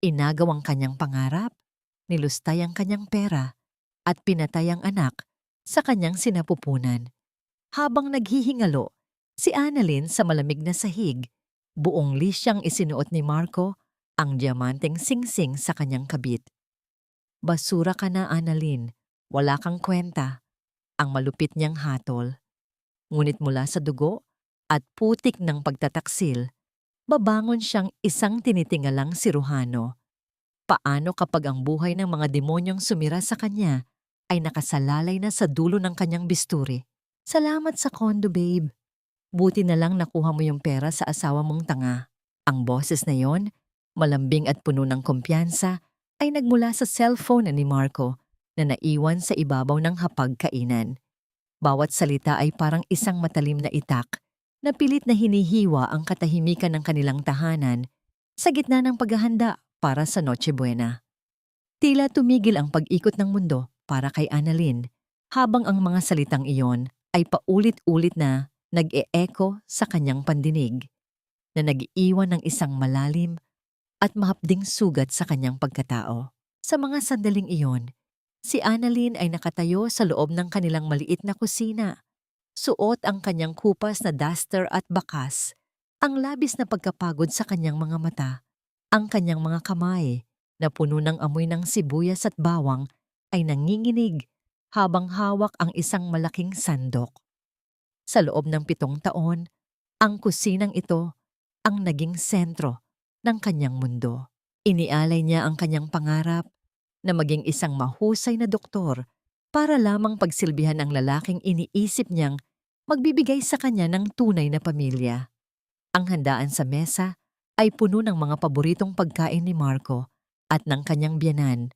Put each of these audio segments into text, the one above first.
Inagaw ang kanyang pangarap, nilustay ang kanyang pera, at pinatay ang anak sa kanyang sinapupunan. Habang naghihingalo, si Annalyn sa malamig na sahig, buong lisyang isinuot ni Marco ang diamanteng singsing sa kanyang kabit. Basura ka na, Annalyn. Wala kang kwenta. Ang malupit niyang hatol. Ngunit mula sa dugo at putik ng pagtataksil, babangon siyang isang tinitingalang siruhano. Paano kapag ang buhay ng mga demonyong sumira sa kanya ay nakasalalay na sa dulo ng kanyang bisturi? Salamat sa kondo, babe. Buti na lang nakuha mo yung pera sa asawa mong tanga. Ang boses na yon, malambing at puno ng kumpiyansa, ay nagmula sa cellphone ni Marco na naiwan sa ibabaw ng hapag-kainan. Bawat salita ay parang isang matalim na itak na pilit na hinihiwa ang katahimikan ng kanilang tahanan sa gitna ng paghahanda para sa Noche Buena. Tila tumigil ang pag-ikot ng mundo para kay Annalyn habang ang mga salitang iyon ay paulit-ulit na nag-e-echo sa kanyang pandinig na nag-iwan ng isang malalim at mahapding sugat sa kanyang pagkatao. Sa mga sandaling iyon, si Annalyn ay nakatayo sa loob ng kanilang maliit na kusina. Suot ang kanyang kupas na duster at bakas, ang labis na pagkapagod sa kanyang mga mata, ang kanyang mga kamay na puno ng amoy ng sibuyas at bawang ay nanginginig habang hawak ang isang malaking sandok. Sa loob ng 7 taon, ang kusinang ito ang naging sentro ng kanyang mundo. Inialay niya ang kanyang pangarap na maging isang mahusay na doktor para lamang pagsilbihan ang lalaking iniisip niyang magbibigay sa kanya ng tunay na pamilya. Ang handaan sa mesa ay puno ng mga paboritong pagkain ni Marco at ng kanyang biyenan,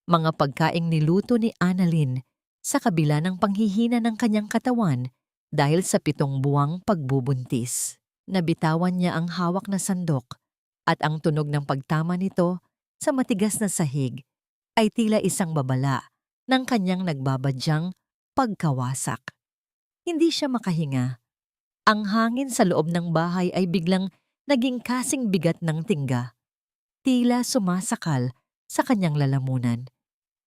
mga pagkaing niluto ni Annalyn sa kabila ng panghihina ng kanyang katawan dahil sa 7 buwang pagbubuntis. Nabitawan niya ang hawak na sandok at ang tunog ng pagtama nito sa matigas na sahig ay tila isang babala ng kanyang nagbabadyang pagkawasak. Hindi siya makahinga. Ang hangin sa loob ng bahay ay biglang naging kasing bigat ng tingga. Tila sumasakal sa kanyang lalamunan.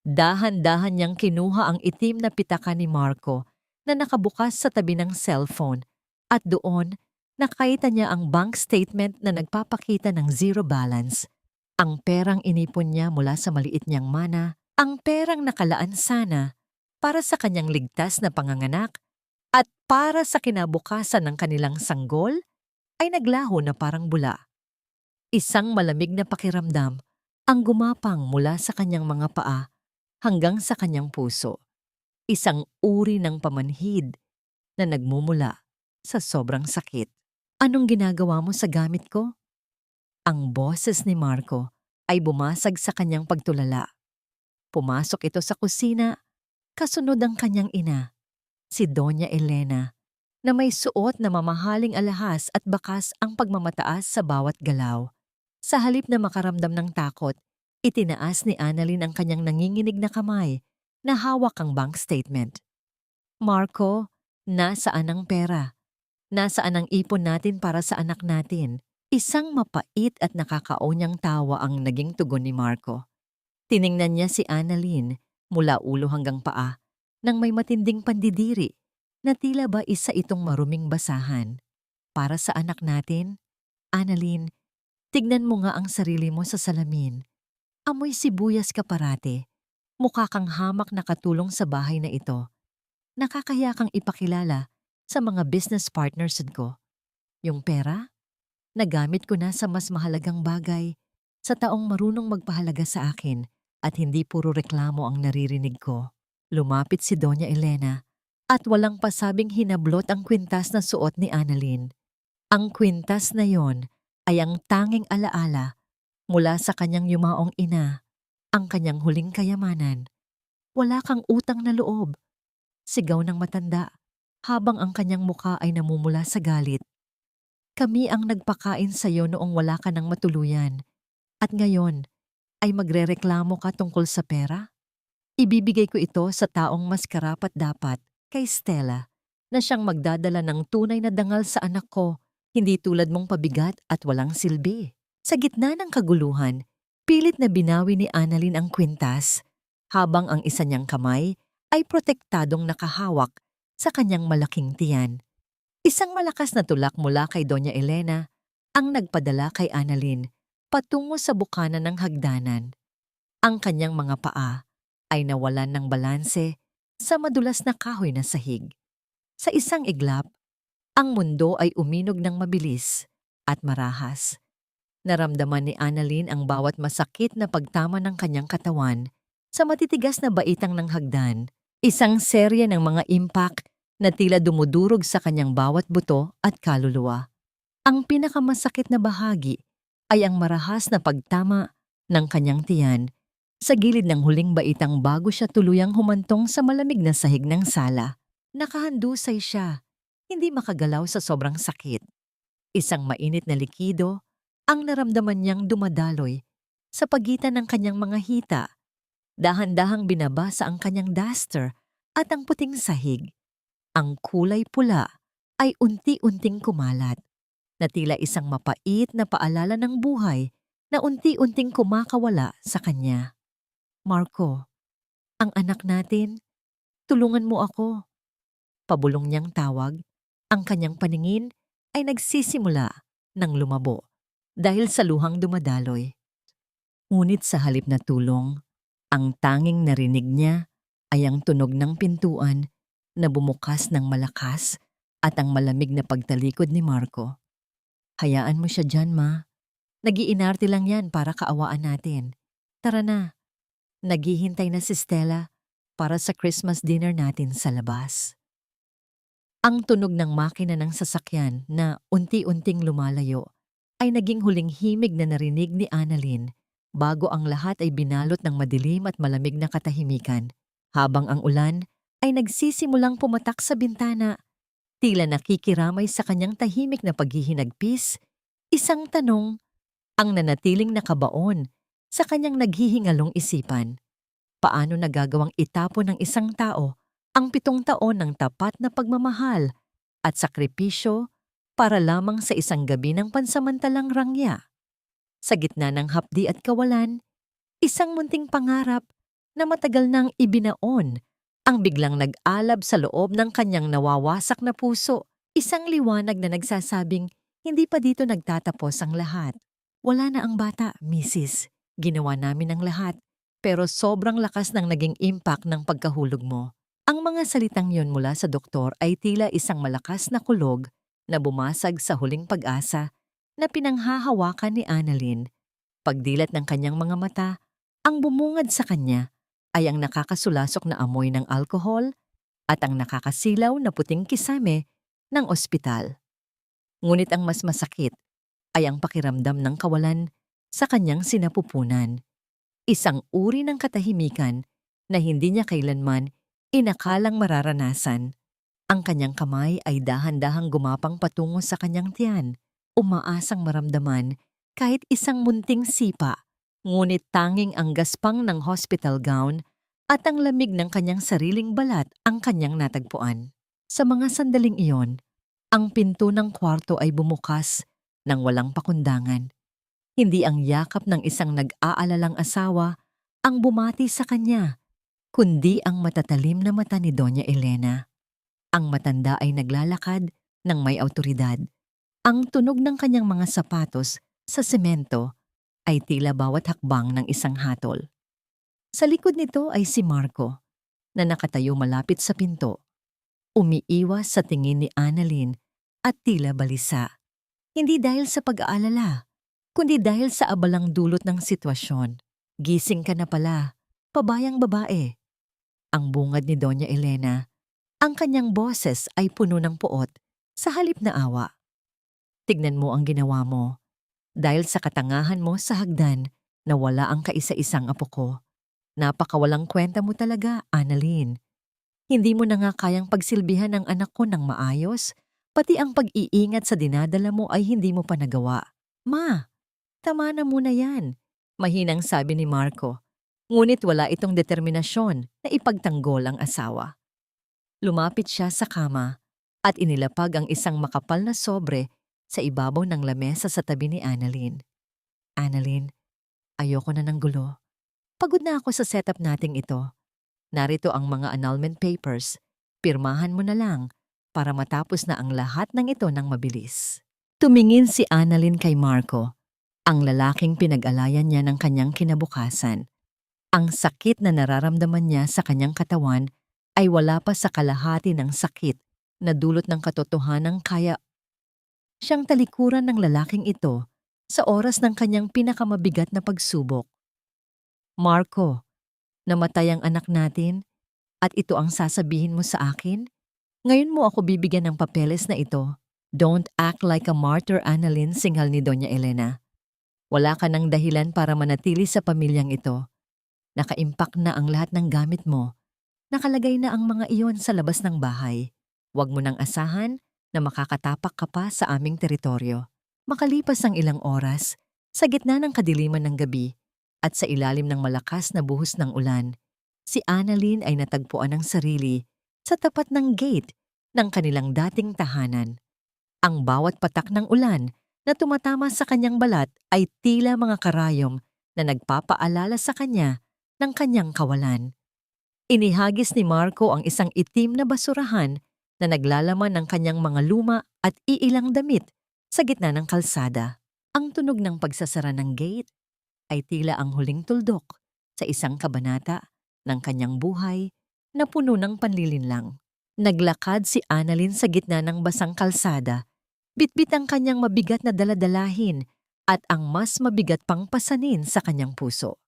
Dahan-dahan niyang kinuha ang itim na pitaka ni Marco na nakabukas sa tabi ng cellphone at doon nakita niya ang bank statement na nagpapakita ng zero balance. Ang perang inipon niya mula sa maliit niyang mana, ang perang nakalaan sana para sa kanyang ligtas na panganganak at para sa kinabukasan ng kanilang sanggol ay naglaho na parang bula. Isang malamig na pakiramdam ang gumapang mula sa kanyang mga paa hanggang sa kanyang puso. Isang uri ng pamanhid na nagmumula sa sobrang sakit. Anong ginagawa mo sa gamit ko? Ang boses ni Marco ay bumasag sa kanyang pagtulala. Pumasok ito sa kusina, kasunod ang kanyang ina, si Doña Elena, na may suot na mamahaling alahas at bakas ang pagmamataas sa bawat galaw. Sa halip na makaramdam ng takot, itinaas ni Annalyn ang kanyang nanginginig na kamay na hawak ang bank statement. Marco, nasaan ang pera? Nasaan ang ipon natin para sa anak natin? Isang mapait at nakakaonyang tawa ang naging tugon ni Marco. Tiningnan niya si Annalyn mula ulo hanggang paa nang may matinding pandidiri na tila ba isa itong maruming basahan. Para sa anak natin, Annalyn, tignan mo nga ang sarili mo sa salamin. Amoy sibuyas ka parate. Mukha kang hamak na katulong sa bahay na ito. Nakakaya kang ipakilala sa mga business partners ko. Yung pera, nagamit ko na sa mas mahalagang bagay, sa taong marunong magpahalaga sa akin at hindi puro reklamo ang naririnig ko. Lumapit si Doña Elena at walang pasabing hinablot ang kwintas na suot ni Annalyn. Ang kwintas na yon ay ang tanging alaala mula sa kanyang yumaong ina, ang kanyang huling kayamanan. Wala kang utang na loob. Sigaw ng matanda habang ang kanyang muka ay namumula sa galit. Kami ang nagpakain sa iyo noong wala ka ng matuluyan. At ngayon ay magrereklamo ka tungkol sa pera? Ibibigay ko ito sa taong mas karapat-dapat, kay Stella, na siyang magdadala ng tunay na dangal sa anak ko, hindi tulad mong pabigat at walang silbi. Sa gitna ng kaguluhan, Pilit na binawi ni Annalyn ang kwintas, habang ang isa niyang kamay ay protektadong nakahawak sa kanyang malaking tiyan. Isang malakas na tulak mula kay Doña Elena ang nagpadala kay Annalyn patungo sa bukana ng hagdanan. Ang kanyang mga paa ay nawalan ng balanse sa madulas na kahoy na sahig. Sa isang iglap, ang mundo ay uminog ng mabilis at marahas. Naramdaman ni Annalyn ang bawat masakit na pagtama ng kanyang katawan sa matitigas na baitang ng hagdan, isang serye ng mga impact na tila dumudurog sa kanyang bawat buto at kaluluwa. Ang pinakamasakit na bahagi ay ang marahas na pagtama ng kanyang tiyan sa gilid ng huling baitang bago siya tuluyang humantong sa malamig na sahig ng sala. Nakahandusay siya, hindi makagalaw sa sobrang sakit. Isang mainit na likido ang naramdaman niyang dumadaloy sa pagitan ng kanyang mga hita. Dahan-dahang binabasa ang kanyang duster at ang puting sahig. Ang kulay pula ay unti-unting kumalat, na tila isang mapait na paalala ng buhay na unti-unting kumakawala sa kanya. Marco, ang anak natin, tulungan mo ako. Pabulong niyang tawag, ang kanyang paningin ay nagsisimula ng lumabo dahil sa luhang dumadaloy. Ngunit sa halip na tulong, ang tanging narinig niya ay ang tunog ng pintuan na bumukas ng malakas at ang malamig na pagtalikod ni Marco. Hayaan mo siya dyan, ma. Nag-iinarte lang yan para kaawaan natin. Tara na. Naghihintay na si Stella para sa Christmas dinner natin sa labas. Ang tunog ng makina ng sasakyan na unti-unting lumalayo ay naging huling himig na narinig ni Annalyn bago ang lahat ay binalot ng madilim at malamig na katahimikan. Habang ang ulan ay nagsisimulang pumatak sa bintana, tila nakikiramay sa kanyang tahimik na paghihinagpis, isang tanong ang nanatiling nakabaon sa kanyang naghihingalong isipan. Paano nagagawang itapon ng isang tao ang 7 taon ng tapat na pagmamahal at sakripisyo para lamang sa isang gabi ng pansamantalang rangya? Sa gitna ng hapdi at kawalan, isang munting pangarap na matagal nang ibinaon ang biglang nag-alab sa loob ng kanyang nawawasak na puso. Isang liwanag na nagsasabing, hindi pa dito nagtatapos ang lahat. Wala na ang bata, Mrs. Ginawa namin ang lahat, pero sobrang lakas ng naging impact ng pagkahulog mo. Ang mga salitang yon mula sa doktor ay tila isang malakas na kulog na bumasag sa huling pag-asa na pinanghahawakan ni Annalyn. Pagdilat ng kanyang mga mata, ang bumungad sa kanya ay ang nakakasulasok na amoy ng alkohol at ang nakakasilaw na puting kisame ng ospital. Ngunit ang mas masakit ay ang pakiramdam ng kawalan sa kanyang sinapupunan. Isang uri ng katahimikan na hindi niya kailanman inakalang mararanasan. Ang kanyang kamay ay dahan-dahang gumapang patungo sa kanyang tiyan, umaasang maramdaman kahit isang munting sipa, ngunit tanging ang gaspang ng hospital gown at ang lamig ng kanyang sariling balat ang kanyang natagpuan. Sa mga sandaling iyon, ang pinto ng kwarto ay bumukas nang walang pakundangan. Hindi ang yakap ng isang nag-aalalang asawa ang bumati sa kanya, kundi ang matatalim na mata ni Doña Elena. Ang matanda ay naglalakad ng may awtoridad. Ang tunog ng kanyang mga sapatos sa semento ay tila bawat hakbang ng isang hatol. Sa likod nito ay si Marco, na nakatayo malapit sa pinto. Umiiwas sa tingin ni Annalyn at tila balisa. Hindi dahil sa pag-aalala, kundi dahil sa abalang dulot ng sitwasyon. Gising ka na pala, pabayang babae. Ang bungad ni Doña Elena, ang kanyang boses ay puno ng puot sa halip na awa. Tignan mo ang ginawa mo. Dahil sa katangahan mo sa hagdan na wala ang kaisa-isang apo ko. Napakawalang kwenta mo talaga, Annalyn. Hindi mo na nga kayang pagsilbihan ang anak ko ng maayos, pati ang pag-iingat sa dinadala mo ay hindi mo pa nagawa. Ma, tama na muna yan, mahinang sabi ni Marco. Ngunit wala itong determinasyon na ipagtanggol ang asawa. Lumapit siya sa kama at inilapag ang isang makapal na sobre sa ibabaw ng lamesa sa tabi ni Annalyn. Annalyn, Ayoko na ng gulo. Pagod na ako sa setup nating ito. Narito ang mga annulment papers. Pirmahan mo na lang para matapos na ang lahat ng ito ng mabilis. Tumingin si Annalyn kay Marco, ang lalaking pinag-alayan niya ng kanyang kinabukasan. Ang sakit na nararamdaman niya sa kanyang katawan ay wala pa sa kalahati ng sakit na dulot ng katotohanang kaya siyang talikuran ng lalaking ito sa oras ng kanyang pinakamabigat na pagsubok. Marco, namatay ang anak natin at ito ang sasabihin mo sa akin? Ngayon mo ako bibigyan ng papeles na ito. Don't act like a martyr, Annalyn, singal ni Doña Elena. Wala ka ng dahilan para manatili sa pamilyang ito. Naka-impact na ang lahat ng gamit mo. Nakalagay na ang mga iyon sa labas ng bahay. Huwag mo nang asahan na makakatapak ka pa sa aming teritoryo. Makalipas ang ilang oras, sa gitna ng kadiliman ng gabi at sa ilalim ng malakas na buhos ng ulan, si Annalyn ay natagpuan ng sarili sa tapat ng gate ng kanilang dating tahanan. Ang bawat patak ng ulan na tumatama sa kanyang balat ay tila mga karayom na nagpapaalala sa kanya ng kanyang kawalan. Inihagis ni Marco ang isang itim na basurahan na naglalaman ng kanyang mga luma at iilang damit sa gitna ng kalsada. Ang tunog ng pagsasara ng gate ay tila ang huling tuldok sa isang kabanata ng kanyang buhay na puno ng panlilinlang. Naglakad si Annalyn sa gitna ng basang kalsada, bitbit ang kanyang mabigat na daladalahin at ang mas mabigat pang pasanin sa kanyang puso.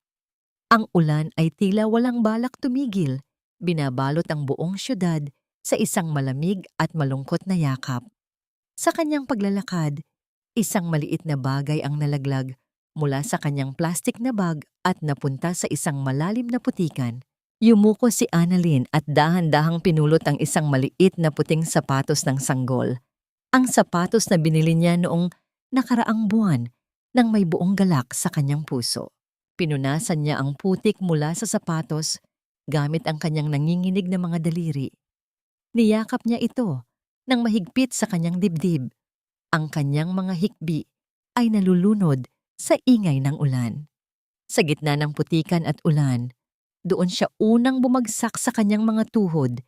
Ang ulan ay tila walang balak tumigil, binabalot ang buong syudad sa isang malamig at malungkot na yakap. Sa kanyang paglalakad, isang maliit na bagay ang nalaglag mula sa kanyang plastik na bag at napunta sa isang malalim na putikan. Yumuko si Annalyn at dahan-dahang pinulot ang isang maliit na puting sapatos ng sanggol. Ang sapatos na binili niya noong nakaraang buwan nang may buong galak sa kanyang puso. Pinunasan niya ang putik mula sa sapatos gamit ang kanyang nanginginig na mga daliri. Niyakap niya ito nang mahigpit sa kanyang dibdib. Ang kanyang mga hikbi ay nalulunod sa ingay ng ulan. Sa gitna ng putikan at ulan, doon siya unang bumagsak sa kanyang mga tuhod,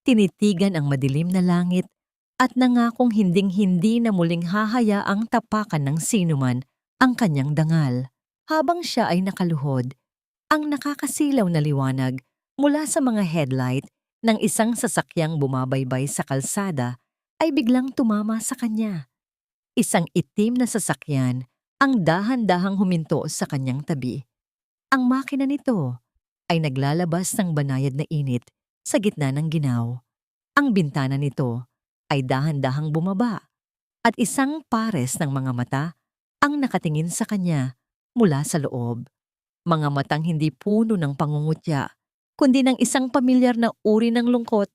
tinitigan ang madilim na langit at nangakong hinding-hindi na muling hahayaang tapakan ng sinuman ang kanyang dangal. Habang siya ay nakaluhod, ang nakakasilaw na liwanag mula sa mga headlight ng isang sasakyang bumabaybay sa kalsada ay biglang tumama sa kanya. Isang itim na sasakyan ang dahan-dahang huminto sa kanyang tabi. Ang makina nito ay naglalabas ng banayad na init sa gitna ng ginaw. Ang bintana nito ay dahan-dahang bumaba at isang pares ng mga mata ang nakatingin sa kanya mula sa loob. Mga matang hindi puno ng pangungutya, kundi ng isang pamilyar na uri ng lungkot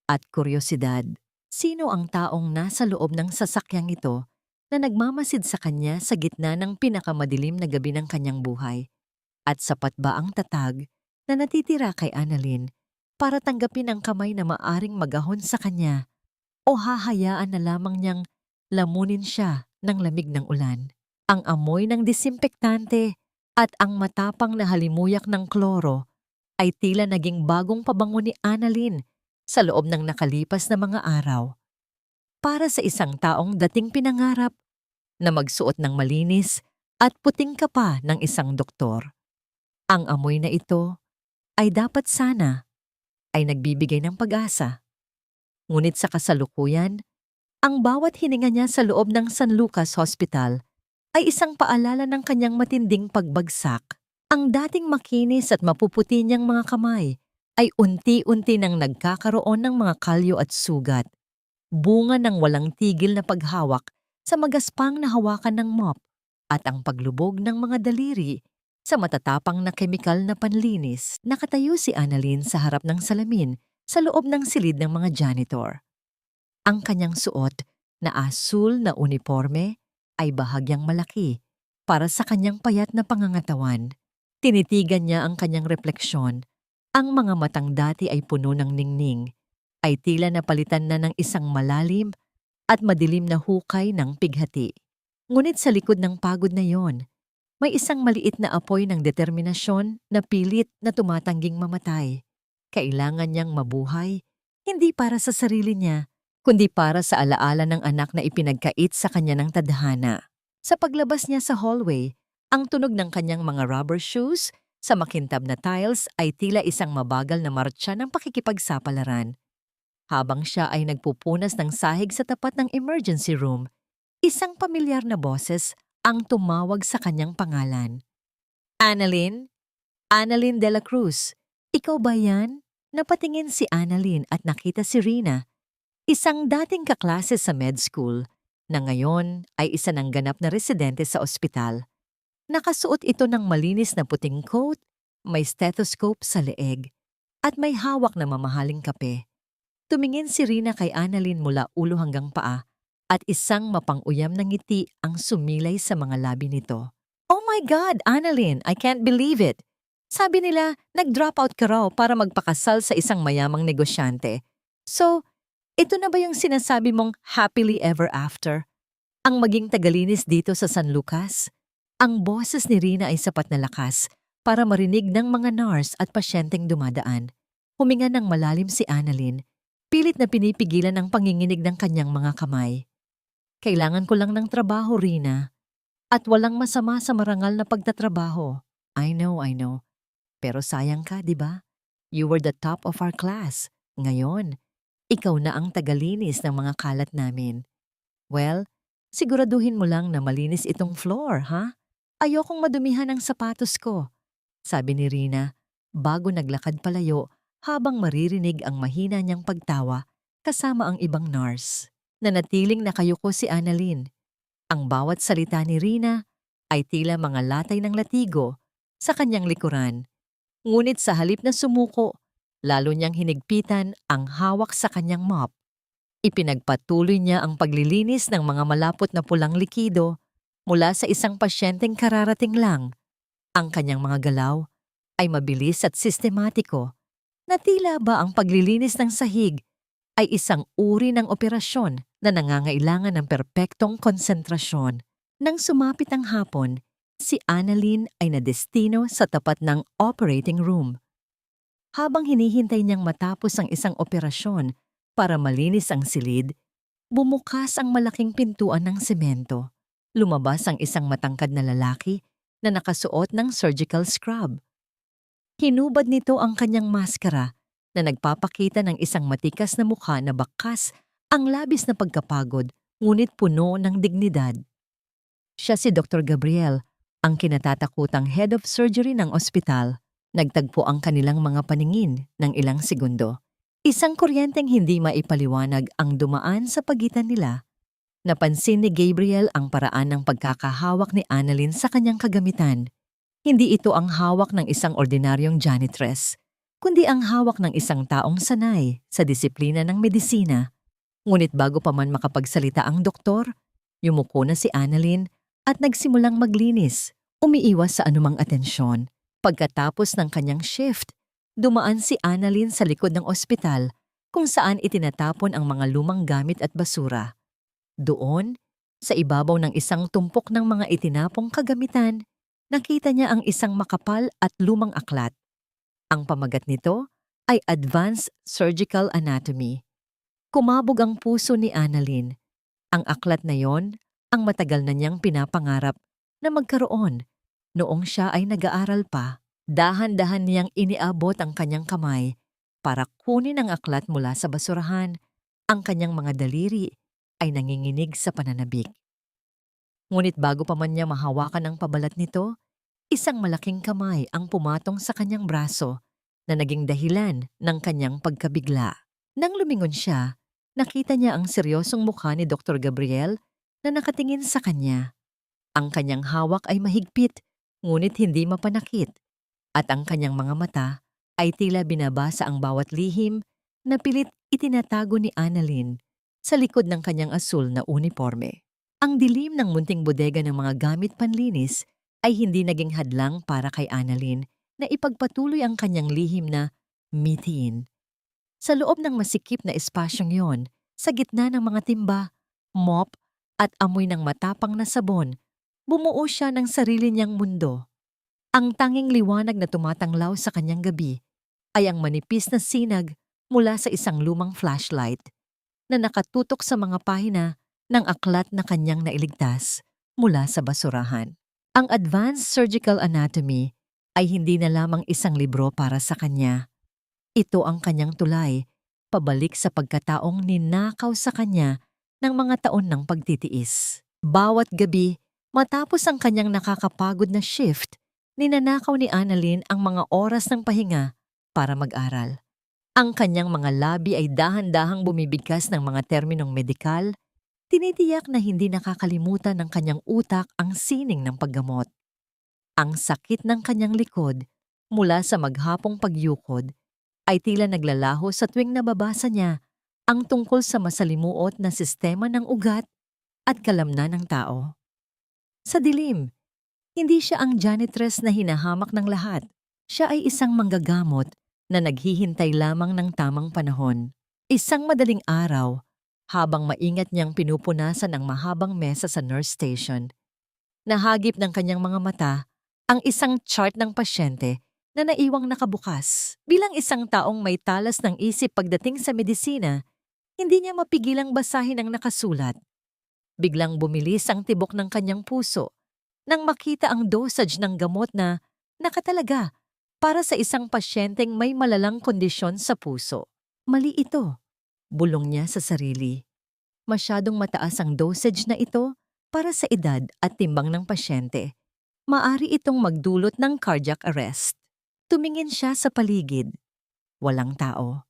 at kuryosidad. Sino ang taong nasa loob ng sasakyang ito na nagmamasid sa kanya sa gitna ng pinakamadilim na gabi ng kanyang buhay? At sapat ba ang tatag na natitira kay Annalyn para tanggapin ang kamay na maaring magahon sa kanya o hahayaan na lamang niyang lamunin siya ng lamig ng ulan? Ang amoy ng disinfektante at ang matapang na halimuyak ng kloro ay tila naging bagong pabango ni Annalyn sa loob ng nakalipas na mga araw. Para sa isang taong dating pinangarap na magsuot ng malinis at puting kapa ng isang doktor. Ang amoy na ito ay dapat sana ay nagbibigay ng pag-asa. Ngunit sa kasalukuyan, ang bawat hininga niya sa loob ng San Lucas Hospital ay isang paalala ng kanyang matinding pagbagsak. Ang dating makinis at mapuputi niyang mga kamay ay unti-unti nang nagkakaroon ng mga kalyo at sugat. Bunga ng walang tigil na paghawak sa magaspang na hawakan ng mop at ang paglubog ng mga daliri sa matatapang na kemikal na panlinis. Nakatayo si Annalyn sa harap ng salamin sa loob ng silid ng mga janitor. Ang kanyang suot na asul na uniforme ay bahagyang malaki para sa kanyang payat na pangangatawan. Tinitigan niya ang kanyang refleksyon. Ang mga matang dati ay puno ng ningning, ay tila napalitan na ng isang malalim at madilim na hukay ng pighati. Ngunit sa likod ng pagod na yon, May isang maliit na apoy ng determinasyon na pilit na tumatangging mamatay. Kailangan niyang mabuhay, hindi para sa sarili niya, kundi para sa alaala ng anak na ipinagkait sa kanya ng tadhana. Sa paglabas niya sa hallway, ang tunog ng kanyang mga rubber shoes sa makintab na tiles ay tila isang mabagal na martsa ng pakikipagsapalaran. Habang siya ay nagpupunas ng sahig sa tapat ng emergency room, isang pamilyar na boses ang tumawag sa kanyang pangalan. Annalyn? Annalyn de la Cruz. Ikaw ba yan? Napatingin si Annalyn at nakita si Rina, isang dating kaklase sa med school na ngayon ay isa ng ganap na residente sa ospital. Nakasuot ito ng malinis na puting coat, may stethoscope sa leeg, at may hawak na mamahaling kape. Tumingin si Rina kay Annalyn mula ulo hanggang paa at isang mapang-uyam na ngiti ang sumilay sa mga labi nito. Oh my God, Annalyn, I can't believe it! Sabi nila, nag-drop out ka raw para magpakasal sa isang mayamang negosyante. So, ito na ba yung sinasabi mong happily ever after? Ang maging tagalinis dito sa San Lucas? Ang boses ni Rina ay sapat na lakas para marinig ng mga nurse at pasyenteng dumadaan. Huminga ng malalim si Annalyn, pilit na pinipigilan ang panginginig ng kanyang mga kamay. Kailangan ko lang ng trabaho, Rina. At walang masama sa marangal na pagtatrabaho. I know. Pero sayang ka, di ba? You were the top of our class. Ngayon, ikaw na ang tagalinis ng mga kalat namin. Well, siguraduhin mo lang na malinis itong floor, ha? Ayokong madumihan ang sapatos ko, sabi ni Rina bago naglakad palayo habang maririnig ang mahina niyang pagtawa kasama ang ibang nurse. Nanatiling nakayuko si Annalyn. Ang bawat salita ni Rina ay tila mga latay ng latigo sa kanyang likuran. Ngunit sa halip na sumuko, lalo niyang hinigpitan ang hawak sa kanyang mop. Ipinagpatuloy niya ang paglilinis ng mga malapot na pulang likido mula sa isang pasyenteng kararating lang. Ang kanyang mga galaw ay mabilis at sistematiko na tila ba ang paglilinis ng sahig ay isang uri ng operasyon na nangangailangan ng perpektong konsentrasyon. Nang sumapit ang hapon, si Annalyn ay nadestino sa tapat ng operating room. Habang hinihintay niyang matapos ang isang operasyon para malinis ang silid, bumukas ang malaking pintuan ng semento. Lumabas ang isang matangkad na lalaki na nakasuot ng surgical scrub. Hinubad nito ang kanyang maskara na nagpapakita ng isang matikas na mukha na bakas ang labis na pagkapagod ngunit puno ng dignidad. Siya si Dr. Gabriel, ang kinatatakutang head of surgery ng ospital. Nagtagpo ang kanilang mga paningin ng ilang segundo. Isang kuryenteng hindi maipaliwanag ang dumaan sa pagitan nila. Napansin ni Gabriel ang paraan ng pagkakahawak ni Annalyn sa kanyang kagamitan. Hindi ito ang hawak ng isang ordinaryong janitress, kundi ang hawak ng isang taong sanay sa disiplina ng medisina. Ngunit bago pa man makapagsalita ang doktor, yumuko na si Annalyn at nagsimulang maglinis, umiiwas sa anumang atensyon. Pagkatapos ng kanyang shift, dumaan si Annalyn sa likod ng ospital kung saan itinatapon ang mga lumang gamit at basura. Doon, sa ibabaw ng isang tumpok ng mga itinapong kagamitan, nakita niya ang isang makapal at lumang aklat. Ang pamagat nito ay Advanced Surgical Anatomy. Kumabog ang puso ni Annalyn. Ang aklat na yon ang matagal na niyang pinapangarap na magkaroon. Noong siya ay nag-aaral pa, dahan-dahan niyang iniabot ang kanyang kamay para kunin ang aklat mula sa basurahan. Ang kanyang mga daliri ay nanginginig sa pananabik. Ngunit bago pa man niya mahawakan ang pabalat nito, isang malaking kamay ang pumatong sa kanyang braso na naging dahilan ng kanyang pagkabigla. Nang lumingon siya, nakita niya ang seryosong mukha ni Dr. Gabriel na nakatingin sa kanya. Ang kanyang hawak ay mahigpit, ngunit hindi mapanakit, at ang kanyang mga mata ay tila binabasa ang bawat lihim na pilit itinatago ni Annalyn sa likod ng kanyang asul na uniforme. Ang dilim ng munting bodega ng mga gamit panlinis ay hindi naging hadlang para kay Annalyn na ipagpatuloy ang kanyang lihim na mitiin. Sa loob ng masikip na espasyong yon, sa gitna ng mga timba, mop at amoy ng matapang na sabon, Bumuo siya ng sarili niyang mundo. Ang tanging liwanag na tumatanglaw sa kanyang gabi ay ang manipis na sinag mula sa isang lumang flashlight na nakatutok sa mga pahina ng aklat na kanyang nailigtas mula sa basurahan. Ang Advanced Surgical Anatomy ay hindi na lamang isang libro para sa kanya. Ito ang kanyang tulay, pabalik sa pagkataong ninakaw sa kanya ng mga taon ng pagtitiis. Bawat gabi, matapos ang kanyang nakakapagod na shift, ninanakaw ni Annalyn ang mga oras ng pahinga para mag-aral. Ang kanyang mga labi ay dahan-dahang bumibigkas ng mga terminong medikal, tinitiyak na hindi nakakalimutan ng kanyang utak ang sining ng paggamot. Ang sakit ng kanyang likod mula sa maghapong pagyukod ay tila naglalaho sa tuwing nababasa niya ang tungkol sa masalimuot na sistema ng ugat at kalamnan ng tao. Sa dilim, hindi siya ang janitress na hinahamak ng lahat. Siya ay isang manggagamot na naghihintay lamang ng tamang panahon. Isang madaling araw, habang maingat niyang pinupunasan ang mahabang mesa sa nurse station, nahagip ng kanyang mga mata ang isang chart ng pasyente na naiwang nakabukas. Bilang isang taong may talas ng isip pagdating sa medisina, hindi niya mapigilang basahin ang nakasulat. Biglang bumilis ang tibok ng kanyang puso nang makita ang dosage ng gamot na nakatalaga para sa isang pasyenteng may malalang kondisyon sa puso. Mali ito, bulong niya sa sarili. Masyadong mataas ang dosage na ito para sa edad at timbang ng pasyente. Maari itong magdulot ng cardiac arrest. Tumingin siya sa paligid. Walang tao.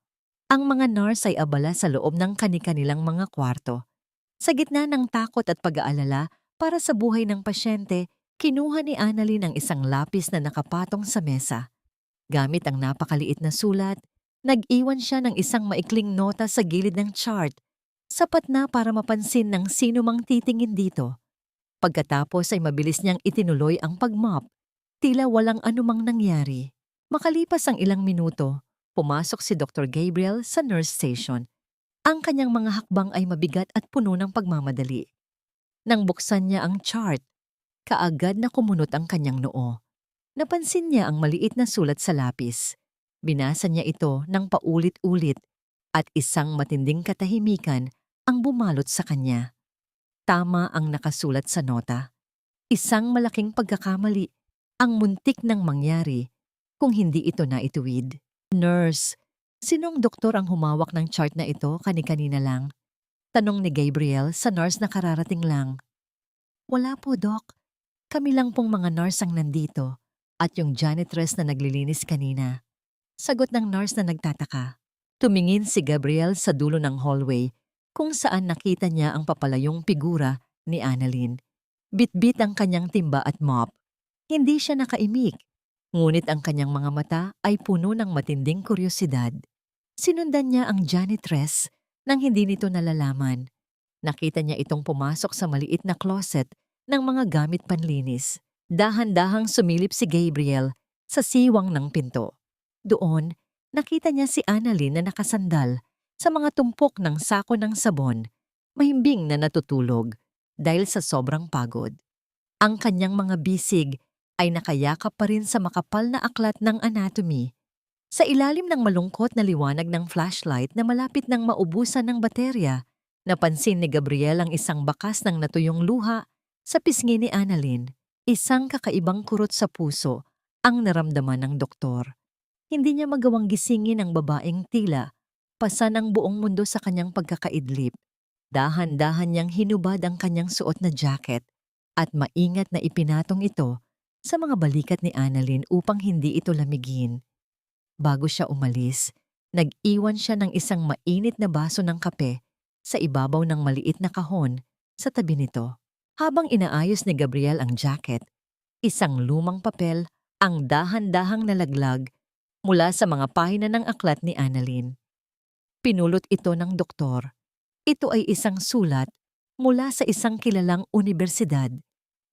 Ang mga nurse ay abala sa loob ng kani-kanilang mga kwarto. Sa gitna ng takot at pag-aalala para sa buhay ng pasyente, kinuha ni Annalyn ang isang lapis na nakapatong sa mesa. Gamit ang napakaliit na sulat, nag-iwan siya ng isang maikling nota sa gilid ng chart, sapat na para mapansin ng sino mang titingin dito. Pagkatapos ay mabilis niyang itinuloy ang pag-mop, tila walang anumang nangyari. Makalipas ang ilang minuto, pumasok si Dr. Gabriel sa nurse station. Ang kanyang mga hakbang ay mabigat at puno ng pagmamadali. Nang buksan niya ang chart, kaagad na kumunot ang kanyang noo. Napansin niya ang maliit na sulat sa lapis. Binasa niya ito ng paulit-ulit at isang matinding katahimikan ang bumalot sa kanya. Tama ang nakasulat sa nota. Isang malaking pagkakamali ang muntik nang mangyari kung hindi ito naituwid. Nurse, sinong doktor ang humawak ng chart na ito kani-kanina lang? Tanong ni Gabriel sa nurse na kararating lang. Wala po, Doc. Kami lang pong mga nurse ang nandito at yung janitress na naglilinis kanina. Sagot ng nurse na nagtataka. Tumingin si Gabriel sa dulo ng hallway kung saan nakita niya ang papalayong figura ni Annalyn. Bitbit ang kanyang timba at mop. Hindi siya nakaimik, ngunit ang kanyang mga mata ay puno ng matinding kuryosidad. Sinundan niya ang janitress nang hindi nito nalalaman. Nakita niya itong pumasok sa maliit na closet ng mga gamit panlinis. Dahan-dahang sumilip si Gabriel sa siwang ng pinto. Doon, nakita niya si Annalyn na nakasandal sa mga tumpok ng sako ng sabon, mahimbing na natutulog dahil sa sobrang pagod. Ang kanyang mga bisig ay nakayakap pa rin sa makapal na aklat ng anatomy. Sa ilalim ng malungkot na liwanag ng flashlight na malapit nang maubusan ng baterya, napansin ni Gabriel ang isang bakas ng natuyong luha sa pisngi ni Annalyn. Isang kakaibang kurot sa puso ang naramdaman ng doktor. Hindi niya magawang gisingin ang babaeng tila pasan ang buong mundo sa kanyang pagkakaidlip. Dahan-dahan niyang hinubad ang kanyang suot na jacket at maingat na ipinatong ito sa mga balikat ni Annalyn upang hindi ito lamigin. Bago siya umalis, nag-iwan siya ng isang mainit na baso ng kape sa ibabaw ng maliit na kahon sa tabi nito. Habang inaayos ni Gabriel ang jacket, isang lumang papel ang dahan-dahang nalaglag mula sa mga pahina ng aklat ni Annalyn. Pinulot ito ng doktor. Ito ay isang sulat mula sa isang kilalang unibersidad,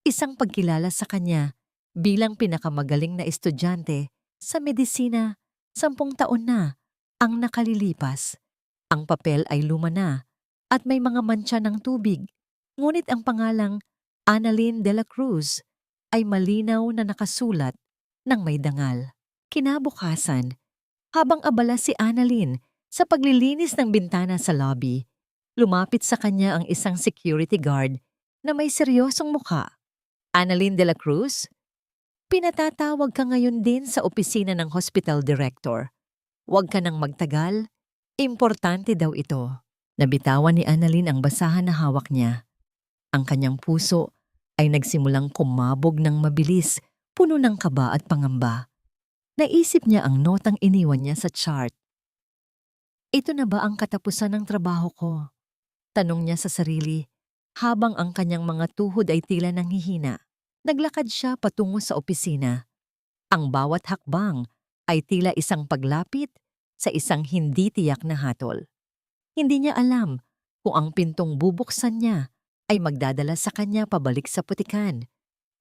isang pagkilala sa kanya bilang pinakamagaling na estudyante sa medisina. 10 taon na ang nakalilipas. Ang papel ay luma na at may mga mantsa ng tubig. Ngunit ang pangalang Annalyn de la Cruz, ay malinaw na nakasulat ng may dangal. Kinabukasan, habang abala si Annalyn sa paglilinis ng bintana sa lobby, lumapit sa kanya ang isang security guard na may seryosong mukha. Annalyn de la Cruz, pinatatawag ka ngayon din sa opisina ng hospital director. Huwag ka nang magtagal. Importante daw ito. Nabitawan ni Annalyn ang basahan na hawak niya. Ang kanyang puso ay nagsimulang kumabog ng mabilis, puno ng kaba at pangamba. Naisip niya ang notang iniwan niya sa chart. Ito na ba ang katapusan ng trabaho ko? Tanong niya sa sarili, habang ang kanyang mga tuhod ay tila nanghihina. Naglakad siya patungo sa opisina. Ang bawat hakbang ay tila isang paglapit sa isang hindi tiyak na hatol. Hindi niya alam kung ang pintong bubuksan niya ay magdadala sa kanya pabalik sa putikan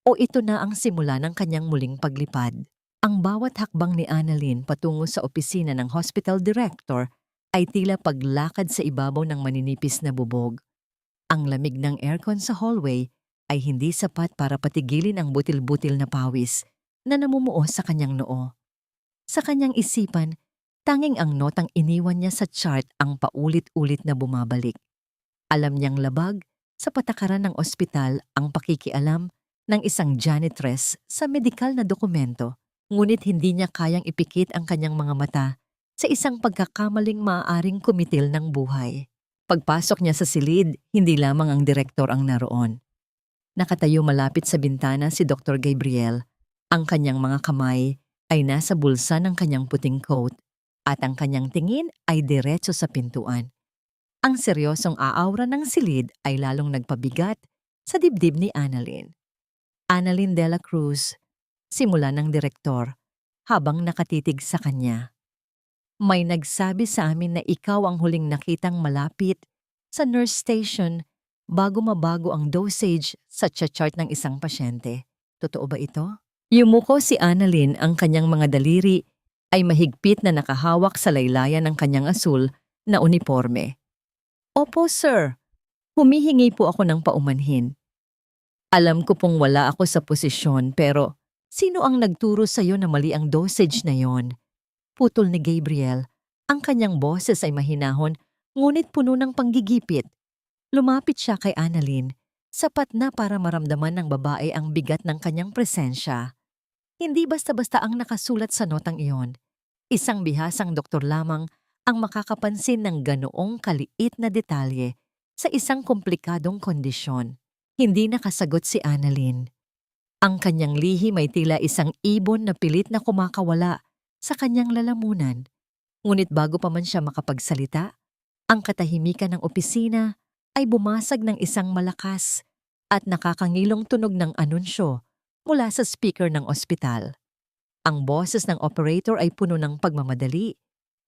o ito na ang simula ng kanyang muling paglipad. Ang bawat hakbang ni Annalyn patungo sa opisina ng hospital director ay tila paglakad sa ibabaw ng maninipis na bubog. Ang lamig ng aircon sa hallway ay hindi sapat para patigilin ang butil-butil na pawis na namumuo sa kanyang noo. Sa kanyang isipan, tanging ang notang iniwan niya sa chart ang paulit-ulit na bumabalik. Alam niyang labag sa patakaran ng ospital ang pakikialam ng isang janitress sa medikal na dokumento, ngunit hindi niya kayang ipikit ang kanyang mga mata sa isang pagkakamaling maaaring kumitil ng buhay. Pagpasok niya sa silid, hindi lamang ang direktor ang naroon. Nakatayo malapit sa bintana si Dr. Gabriel. Ang kanyang mga kamay ay nasa bulsa ng kanyang puting coat at ang kanyang tingin ay diretso sa pintuan. Ang seryosong aawra ng silid ay lalong nagpabigat sa dibdib ni Annalyn. Annalyn de la Cruz, simula ng direktor, habang nakatitig sa kanya. May nagsabi sa amin na ikaw ang huling nakitang malapit sa nurse station bago mabago ang dosage sa chart ng isang pasyente. Totoo ba ito? Yumuko si Annalyn, ang kanyang mga daliri ay mahigpit na nakahawak sa laylayan ng kanyang asul na uniforme. Opo, sir. Humihingi po ako ng paumanhin. Alam ko pong wala ako sa posisyon pero sino ang nagturo sa iyo na mali ang dosage na yon? Putol ni Gabriel. Ang kanyang boses ay mahinahon ngunit puno ng panggigipit. Lumapit siya kay Annalyn, sapat na para maramdaman ng babae ang bigat ng kanyang presensya. Hindi basta-basta ang nakasulat sa notang iyon. Isang bihasang doktor lamang ang makakapansin ng ganoong kaliit na detalye sa isang komplikadong kondisyon. Hindi nakasagot si Annalyn. Ang kanyang lihim ay tila isang ibon na pilit na kumakawala sa kanyang lalamunan. Ngunit bago pa man siya makapagsalita, ang katahimikan ng opisina ay bumasag ng isang malakas at nakakangilong tunog ng anunsyo mula sa speaker ng ospital. Ang boses ng operator ay puno ng pagmamadali.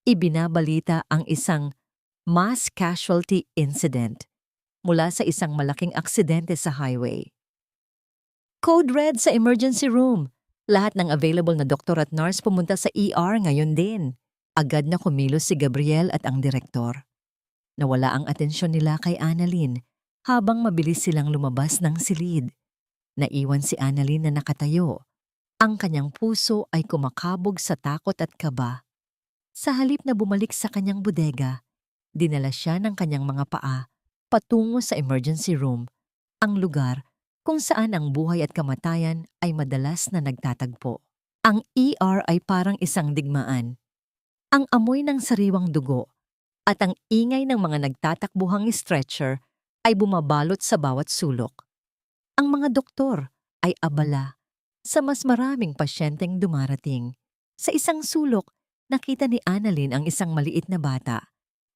Ibinabalita ang isang mass casualty incident mula sa isang malaking aksidente sa highway. Code red sa emergency room. Lahat ng available na doktor at nurse pumunta sa ER ngayon din. Agad na kumilos si Gabriel at ang direktor. Nawala ang atensyon nila kay Annalyn habang mabilis silang lumabas ng silid. Naiwan si Annalyn na nakatayo. Ang kanyang puso ay kumakabog sa takot at kaba. Sa halip na bumalik sa kanyang bodega, dinala siya ng kanyang mga paa patungo sa emergency room, ang lugar kung saan ang buhay at kamatayan ay madalas na nagtatagpo. Ang ER ay parang isang digmaan. Ang amoy ng sariwang dugo at ang ingay ng mga nagtatakbuhang stretcher ay bumabalot sa bawat sulok. Ang mga doktor ay abala sa mas maraming pasyenteng dumarating. Sa isang sulok, nakita ni Annalyn ang isang maliit na bata.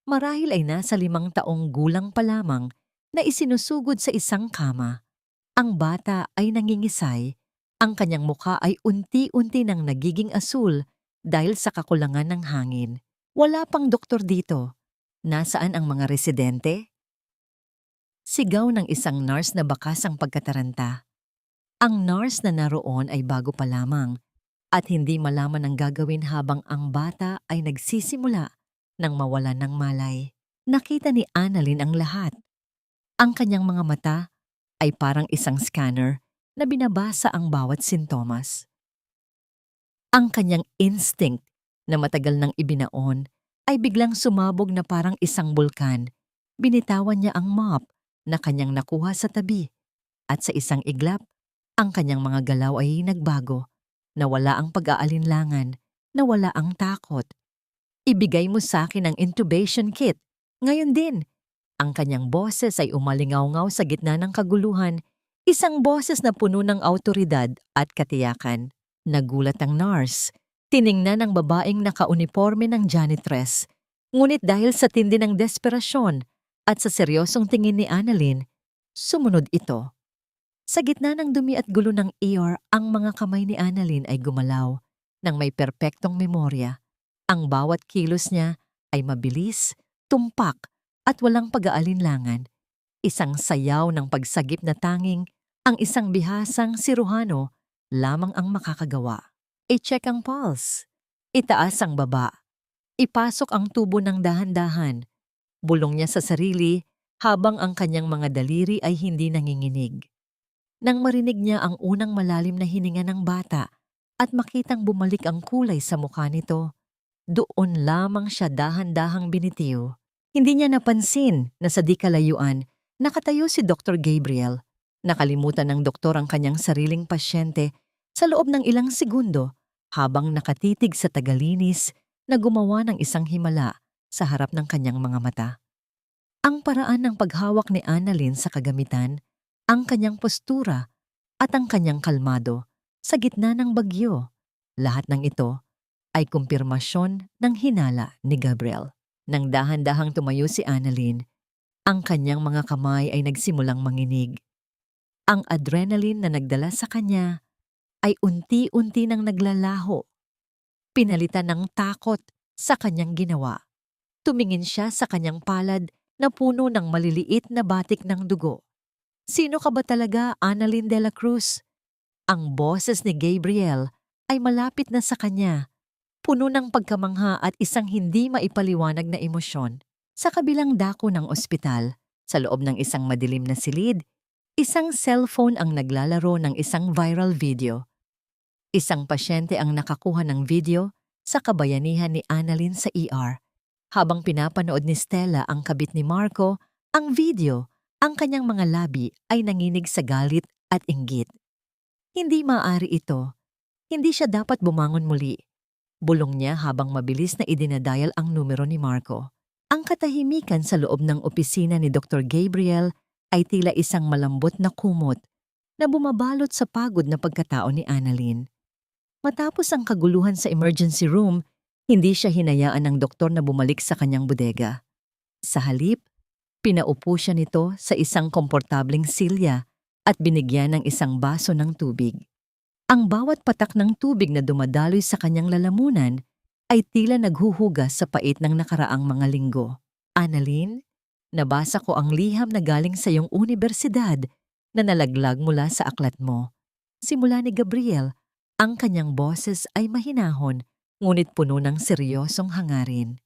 Marahil ay nasa 5 taong gulang pa lamang na isinusugod sa isang kama. Ang bata ay nangingisay. Ang kanyang mukha ay unti-unti nang nagiging asul dahil sa kakulangan ng hangin. Wala pang doktor dito. Nasaan ang mga residente? Sigaw ng isang nurse na bakas ang pagkataranta. Ang nurse na naroon ay bago pa lamang at hindi malaman ang gagawin habang ang bata ay nagsisimula ng mawalan ng malay. Nakita ni Annalyn ang lahat. Ang kanyang mga mata ay parang isang scanner na binabasa ang bawat sintomas. Ang kanyang instinct na matagal nang ibinaon ay biglang sumabog na parang isang bulkan. Binitawan niya ang mop na kanyang nakuha sa tabi at sa isang iglap, ang kanyang mga galaw ay nagbago. Nawala ang pag-aalinlangan, nawala ang takot. Ibigay mo sa akin ang intubation kit. Ngayon din, ang kanyang boses ay umalingaw-ngaw sa gitna ng kaguluhan, isang boses na puno ng awtoridad at katiyakan. Nagulat ang nurse. Tiningnan ang babaeng nakauniforme ng janitress. Ngunit dahil sa tindi ng desperasyon at sa seryosong tingin ni Annalyn, sumunod ito. Sa gitna ng dumi at gulo ng ER, ang mga kamay ni Annalyn ay gumalaw ng may perpektong memorya. Ang bawat kilos niya ay mabilis, tumpak at walang pag-aalinlangan. Isang sayaw ng pagsagip na tanging ang isang bihasang siruhano lamang ang makakagawa. I-check ang pulse. Itaas ang baba. Ipasok ang tubo ng dahan-dahan. Bulong niya sa sarili habang ang kanyang mga daliri ay hindi nanginginig. Nang marinig niya ang unang malalim na hininga ng bata at makitang bumalik ang kulay sa mukha nito, doon lamang siya dahan-dahang binitiw. Hindi niya napansin na sa di kalayuan, nakatayo si Dr. Gabriel. Nakalimutan ng doktor ang kanyang sariling pasyente sa loob ng ilang segundo habang nakatitig sa tagalinis na gumawa ng isang himala sa harap ng kanyang mga mata. Ang paraan ng paghawak ni Annalyn sa kagamitan, ang kanyang postura at ang kanyang kalmado sa gitna ng bagyo, lahat ng ito ay kumpirmasyon ng hinala ni Gabriel. Nang dahan-dahang tumayo si Annalyn, ang kanyang mga kamay ay nagsimulang manginig. Ang adrenaline na nagdala sa kanya ay unti-unti nang naglalaho. Pinalitan ng takot sa kanyang ginawa. Tumingin siya sa kanyang palad na puno ng maliliit na batik ng dugo. Sino ka ba talaga, Annalyn de la Cruz? Ang boses ni Gabriel ay malapit na sa kanya, puno ng pagkamangha at isang hindi maipaliwanag na emosyon. Sa kabilang dako ng ospital, sa loob ng isang madilim na silid, isang cellphone ang naglalaro ng isang viral video. Isang pasyente ang nakakuha ng video sa kabayanihan ni Annalyn sa ER. Habang pinapanood ni Stella ang kabit ni Marco, ang video, ang kanyang mga labi ay nanginig sa galit at inggit. Hindi maaari ito. Hindi siya dapat bumangon muli. Bulong niya habang mabilis na idinadial ang numero ni Marco. Ang katahimikan sa loob ng opisina ni Dr. Gabriel ay tila isang malambot na kumot na bumabalot sa pagod na pagkatao ni Annalyn. Matapos ang kaguluhan sa emergency room, hindi siya hinayaan ng doktor na bumalik sa kanyang bodega. Sa halip, pinaupo siya nito sa isang komportableng silya at binigyan ng isang baso ng tubig. Ang bawat patak ng tubig na dumadaloy sa kanyang lalamunan ay tila naghuhugas sa pait ng nakaraang mga linggo. Annalyn, nabasa ko ang liham na galing sa iyong universidad na nalaglag mula sa aklat mo. Simula ni Gabriel, ang kanyang boses ay mahinahon ngunit puno ng seryosong hangarin.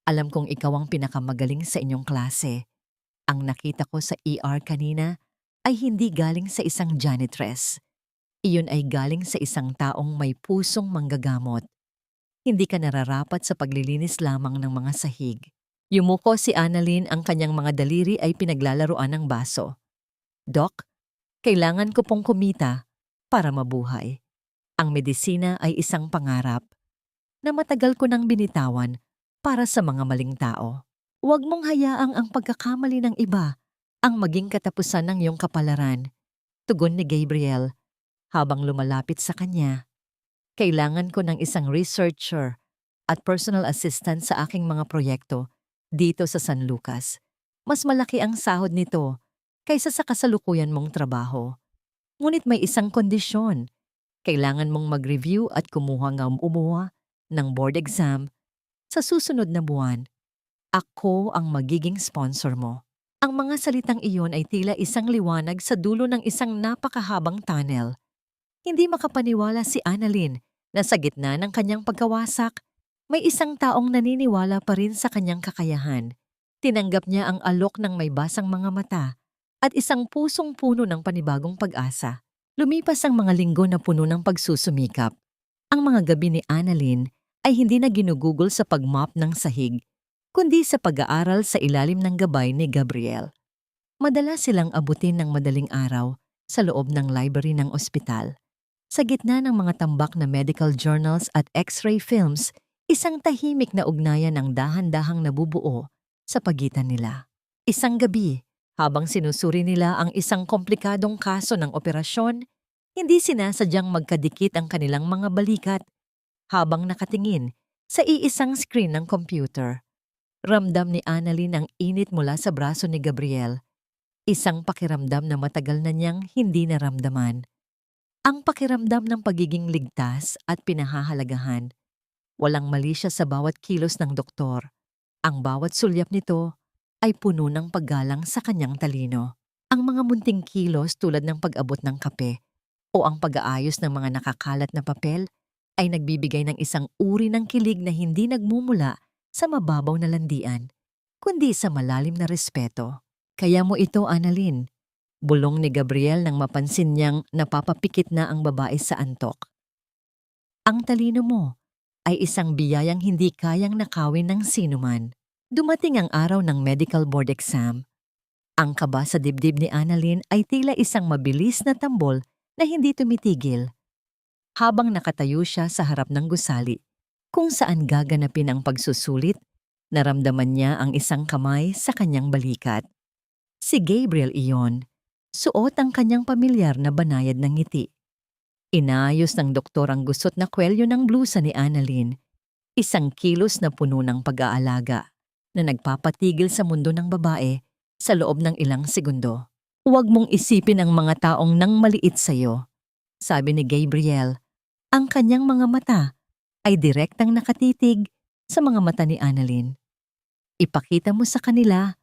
Alam kong ikaw ang pinakamagaling sa inyong klase. Ang nakita ko sa ER kanina ay hindi galing sa isang janitress. Iyon ay galing sa isang taong may pusong manggagamot. Hindi ka nararapat sa paglilinis lamang ng mga sahig. Yumuko si Annalyn, ang kanyang mga daliri ay pinaglalaruan ng baso. Doc, kailangan ko pong kumita para mabuhay. Ang medisina ay isang pangarap na matagal ko nang binitawan para sa mga maling tao. Huwag mong hayaang ang pagkakamali ng iba ang maging katapusan ng iyong kapalaran. Tugon ni Gabriel habang lumalapit sa kanya. Kailangan ko ng isang researcher at personal assistant sa aking mga proyekto dito sa San Lucas. Mas malaki ang sahod nito kaysa sa kasalukuyan mong trabaho. Ngunit may isang kondisyon. Kailangan mong mag-review at kumuha ng board exam sa susunod na buwan. Ako ang magiging sponsor mo. Ang mga salitang iyon ay tila isang liwanag sa dulo ng isang napakahabang tunnel. Hindi makapaniwala si Annalyn na sa gitna ng kanyang pagkawasak, may isang taong naniniwala pa rin sa kanyang kakayahan. Tinanggap niya ang alok ng may basang mga mata at isang pusong puno ng panibagong pag-asa. Lumipas ang mga linggo na puno ng pagsusumikap. Ang mga gabi ni Annalyn ay hindi na ginugugol sa pag-mop ng sahig, kundi sa pag-aaral sa ilalim ng gabay ni Gabriel. Madalas silang abutin ng madaling araw sa loob ng library ng ospital. Sa gitna ng mga tambak na medical journals at x-ray films, isang tahimik na ugnayan ang dahan-dahang nabubuo sa pagitan nila. Isang gabi, habang sinusuri nila ang isang komplikadong kaso ng operasyon, hindi sinasadyang magkadikit ang kanilang mga balikat habang nakatingin sa iisang screen ng computer. Ramdam ni Annalyn ang init mula sa braso ni Gabriel. Isang pakiramdam na matagal na niyang hindi naramdaman. Ang pakiramdam ng pagiging ligtas at pinahahalagahan. Walang mali siya sa bawat kilos ng doktor. Ang bawat sulyap nito ay puno ng paggalang sa kanyang talino. Ang mga munting kilos tulad ng pag-abot ng kape o ang pag-aayos ng mga nakakalat na papel ay nagbibigay ng isang uri ng kilig na hindi nagmumula sa mababaw na landian, kundi sa malalim na respeto. Kaya mo ito, Annalyn. Bulong ni Gabriel nang mapansin niyang napapapikit na ang babae sa antok. Ang talino mo ay isang biyayang hindi kayang nakawin ng sinuman. Dumating ang araw ng medical board exam. Ang kaba sa dibdib ni Annalyn ay tila isang mabilis na tambol na hindi tumitigil. Habang nakatayo siya sa harap ng gusali, kung saan gaganapin ang pagsusulit, naramdaman niya ang isang kamay sa kanyang balikat. Si Gabriel iyon. Suot ang kanyang pamilyar na banayad ng ngiti. Inayos ng doktor ang gusot na kwelyo ng blusa ni Annalyn. Isang kilos na puno ng pag-aalaga na nagpapatigil sa mundo ng babae sa loob ng ilang segundo. Huwag mong isipin ang mga taong nang maliit sa'yo, sabi ni Gabriel. Ang kanyang mga mata ay direktang nakatitig sa mga mata ni Annalyn. Ipakita mo sa kanila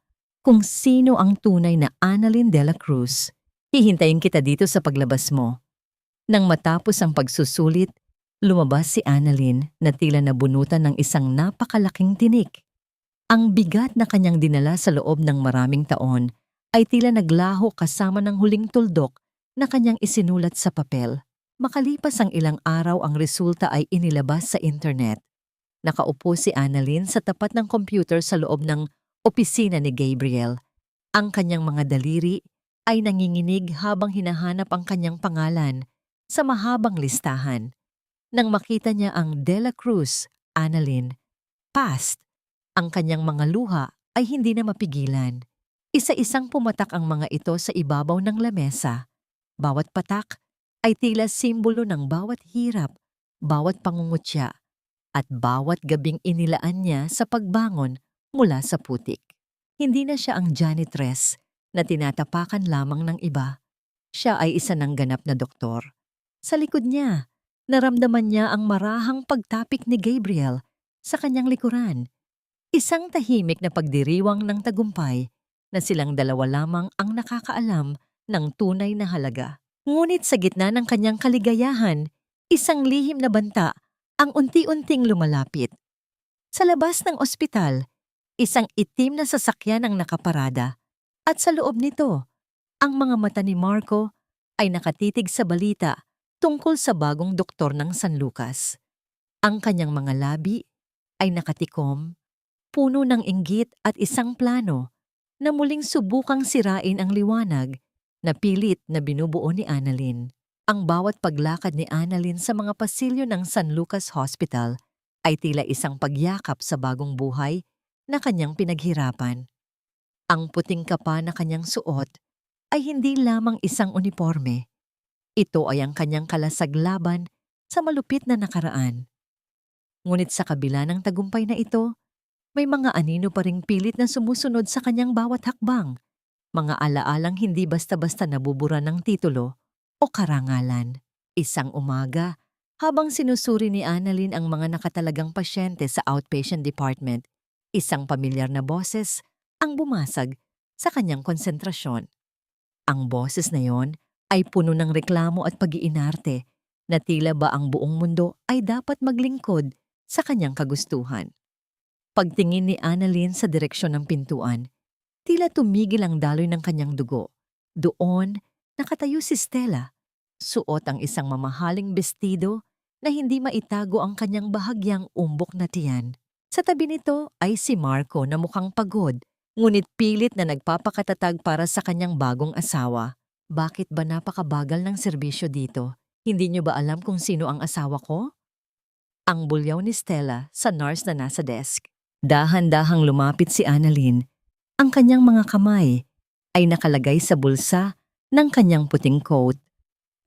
kung sino ang tunay na Annalyn de la Cruz. Hihintayin kita dito sa paglabas mo. Nang matapos ang pagsusulit, lumabas si Annalyn na tila nabunutan ng isang napakalaking tinik. Ang bigat na kanyang dinala sa loob ng maraming taon ay tila naglaho kasama ng huling tuldok na kanyang isinulat sa papel. Makalipas ang ilang araw, ang resulta ay inilabas sa internet. Nakaupo si Annalyn sa tapat ng computer sa loob ng opisina ni Gabriel. Ang kanyang mga daliri ay nanginginig habang hinahanap ang kanyang pangalan sa mahabang listahan. Nang makita niya ang De La Cruz, Annalyn, past, ang kanyang mga luha ay hindi na mapigilan. Isa-isang pumatak ang mga ito sa ibabaw ng lamesa. Bawat patak ay tila simbolo ng bawat hirap, bawat pangungutya, at bawat gabing inilaan niya sa pagbangon mula sa putik. Hindi na siya ang janitress na tinatapakan lamang ng iba. Siya ay isa ng ganap na doktor. Sa likod niya, naramdaman niya ang marahang pagtapik ni Gabriel sa kanyang likuran. Isang tahimik na pagdiriwang ng tagumpay na silang dalawa lamang ang nakakaalam ng tunay na halaga. Ngunit sa gitna ng kanyang kaligayahan, isang lihim na banta ang unti-unting lumalapit. Sa labas ng ospital, isang itim na sasakyan ang nakaparada at sa loob nito, ang mga mata ni Marco ay nakatitig sa balita tungkol sa bagong doktor ng San Lucas. Ang kanyang mga labi ay nakatikom, puno ng inggit at isang plano na muling subukang sirain ang liwanag na pilit na binubuo ni Annalyn. Ang bawat paglakad ni Annalyn sa mga pasilyo ng San Lucas Hospital ay tila isang pagyakap sa bagong buhay na kanyang pinaghirapan. Ang puting kapa na kanyang suot ay hindi lamang isang uniforme. Ito ay ang kanyang kalasaglaban sa malupit na nakaraan. Ngunit sa kabila ng tagumpay na ito, may mga anino pa ring pilit na sumusunod sa kanyang bawat hakbang. Mga alaalang hindi basta-basta nabubura ng titulo o karangalan. Isang umaga, habang sinusuri ni Annalyn ang mga nakatalagang pasyente sa outpatient department, isang pamilyar na boses ang bumasag sa kanyang konsentrasyon. Ang boses na yon ay puno ng reklamo at pag-iinarte na tila ba ang buong mundo ay dapat maglingkod sa kanyang kagustuhan. Pagtingin ni Annalyn sa direksyon ng pintuan, tila tumigil ang daloy ng kanyang dugo. Doon, nakatayo si Stella. Suot ang isang mamahaling bestido na hindi maitago ang kanyang bahagyang umbok na tiyan. Sa tabi nito ay si Marco na mukhang pagod, ngunit pilit na nagpapakatatag para sa kanyang bagong asawa. Bakit ba napakabagal ng serbisyo dito? Hindi niyo ba alam kung sino ang asawa ko? Ang bulyaw ni Stella sa nurse na nasa desk. Dahan-dahang lumapit si Annalyn. Ang kanyang mga kamay ay nakalagay sa bulsa ng kanyang puting coat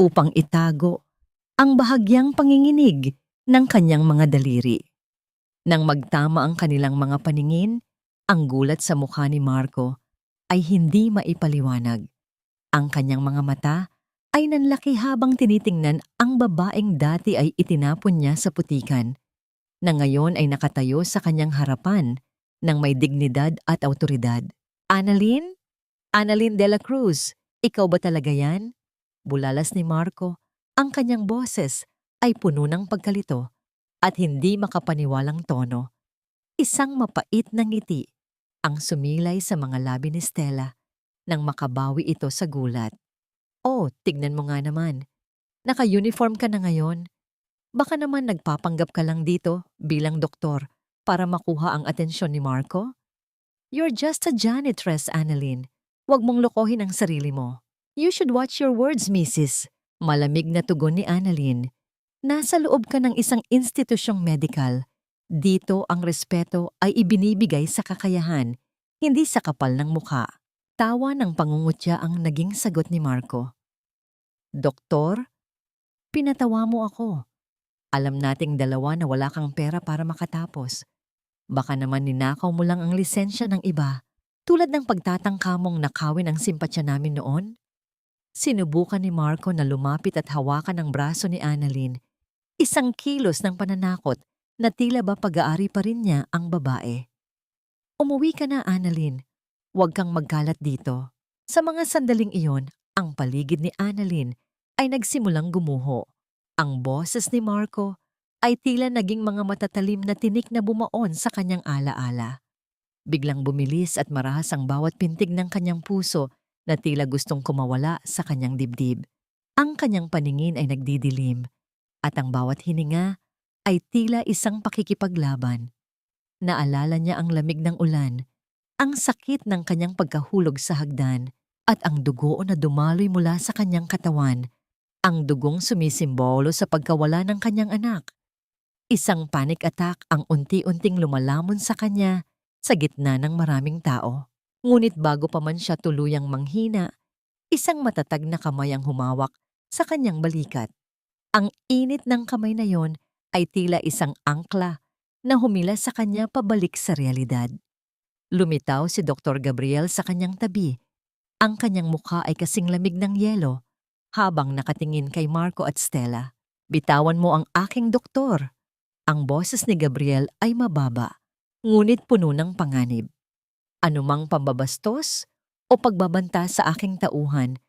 upang itago ang bahagyang panginginig ng kanyang mga daliri. Nang magtama ang kanilang mga paningin, ang gulat sa mukha ni Marco ay hindi maipaliwanag. Ang kanyang mga mata ay nanlaki habang tinitingnan ang babaeng dati ay itinapon niya sa putikan, na ngayon ay nakatayo sa kanyang harapan ng may dignidad at awtoridad. Annalyn? Annalyn de la Cruz, ikaw ba talaga yan? Bulalas ni Marco. Ang kanyang boses ay puno ng pagkalito at hindi makapaniwalang tono. Isang mapait na ngiti ang sumilay sa mga labi ni Stella nang makabawi ito sa gulat. Oh, tignan mo nga naman. Naka-uniform ka na ngayon. Baka naman nagpapanggap ka lang dito bilang doktor para makuha ang atensyon ni Marco? You're just a janitress, Annalyn. Huwag mong lokohin ang sarili mo. You should watch your words, Mrs. Malamig na tugon ni Annalyn. Nasa loob ka ng isang institusyong medikal. Dito ang respeto ay ibinibigay sa kakayahan, hindi sa kapal ng mukha. Tawa ng pangungutya ang naging sagot ni Marco. Doktor, pinatawa mo ako. Alam nating dalawa na wala kang pera para makatapos. Baka naman ninakaw mo lang ang lisensya ng iba, tulad ng pagtatangka mong nakawin ang simpatya namin noon. Sinubukan ni Marco na lumapit at hawakan ang braso ni Annalyn. Isang kilos ng pananakot na tila ba pag-aari pa rin niya ang babae. Umuwi ka na, Annalyn. Huwag kang magkalat dito. Sa mga sandaling iyon, ang paligid ni Annalyn ay nagsimulang gumuho. Ang boses ni Marco ay tila naging mga matatalim na tinik na bumaon sa kanyang alaala. Biglang bumilis at marahas ang bawat pintig ng kanyang puso na tila gustong kumawala sa kanyang dibdib. Ang kanyang paningin ay nagdidilim at ang bawat hininga ay tila isang pakikipaglaban. Naalala niya ang lamig ng ulan, ang sakit ng kanyang pagkahulog sa hagdan at ang dugo na dumaloy mula sa kanyang katawan, ang dugong sumisimbolo sa pagkawala ng kanyang anak. Isang panic attack ang unti-unting lumalamon sa kanya sa gitna ng maraming tao. Ngunit bago pa man siya tuluyang manghina, isang matatag na kamay ang humawak sa kanyang balikat. Ang init ng kamay na yon ay tila isang angkla na humila sa kanya pabalik sa realidad. Lumitaw si Dr. Gabriel sa kanyang tabi. Ang kanyang mukha ay kasing lamig ng yelo habang nakatingin kay Marco at Stella. Bitawan mo ang aking doktor. Ang boses ni Gabriel ay mababa, ngunit puno ng panganib. Anumang pambabastos o pagbabanta sa aking tauhan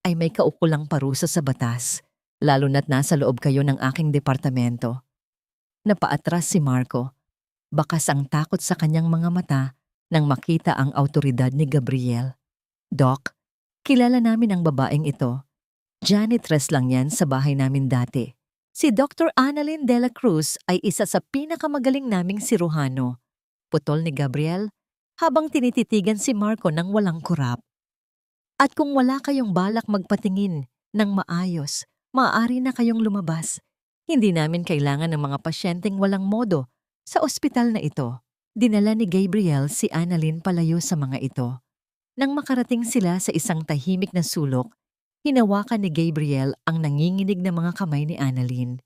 ay may kaukulang parusa sa batas, lalo na't nasa loob kayo ng aking departamento. Napaatras si Marco. Bakas ang takot sa kanyang mga mata nang makita ang awtoridad ni Gabriel. Doc, kilala namin ang babaeng ito. Janitress lang yan sa bahay namin dati. Si Dr. Annalyn de la Cruz ay isa sa pinakamagaling naming siruhano. Putol ni Gabriel habang tinititigan si Marco ng walang kurap. At kung wala kayong balak magpatingin ng maayos, maaari na kayong lumabas. Hindi namin kailangan ng mga pasyenteng walang modo sa ospital na ito. Dinala ni Gabriel si Annalyn palayo sa mga ito. Nang makarating sila sa isang tahimik na sulok, hinawakan ni Gabriel ang nanginginig na mga kamay ni Annalyn.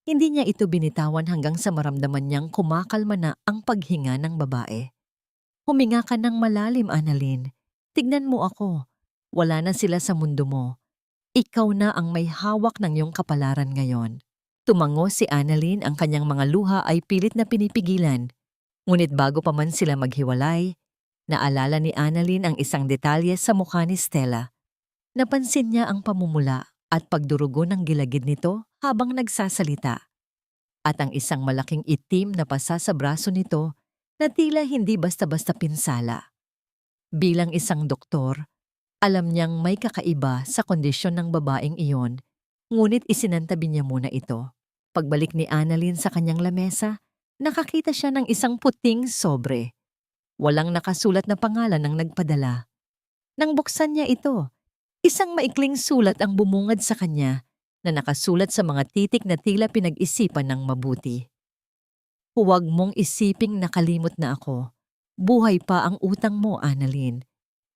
Hindi niya ito binitawan hanggang sa maramdaman niyang kumakalma na ang paghinga ng babae. Huminga ka ng malalim, Annalyn. Tignan mo ako. Wala na sila sa mundo mo. Ikaw na ang may hawak ng iyong kapalaran ngayon. Tumango si Annalyn, ang kanyang mga luha ay pilit na pinipigilan. Ngunit bago pa man sila maghiwalay, naalala ni Annalyn ang isang detalye sa mukha ni Stella. Napansin niya ang pamumula at pagdurugo ng gilagid nito habang nagsasalita. At ang isang malaking itim na pasa sa braso nito na tila hindi basta-basta pinsala. Bilang isang doktor, Alam niyang may kakaiba sa kondisyon ng babaeng iyon, ngunit isinantabi niya muna ito. Pagbalik ni Annalyn sa kanyang lamesa, nakakita siya ng isang puting sobre. Walang nakasulat na pangalan ng nagpadala. Nang buksan niya ito, isang maikling sulat ang bumungad sa kanya na nakasulat sa mga titik na tila pinag-isipan ng mabuti. Huwag mong isiping nakalimot na ako. Buhay pa ang utang mo, Annalyn,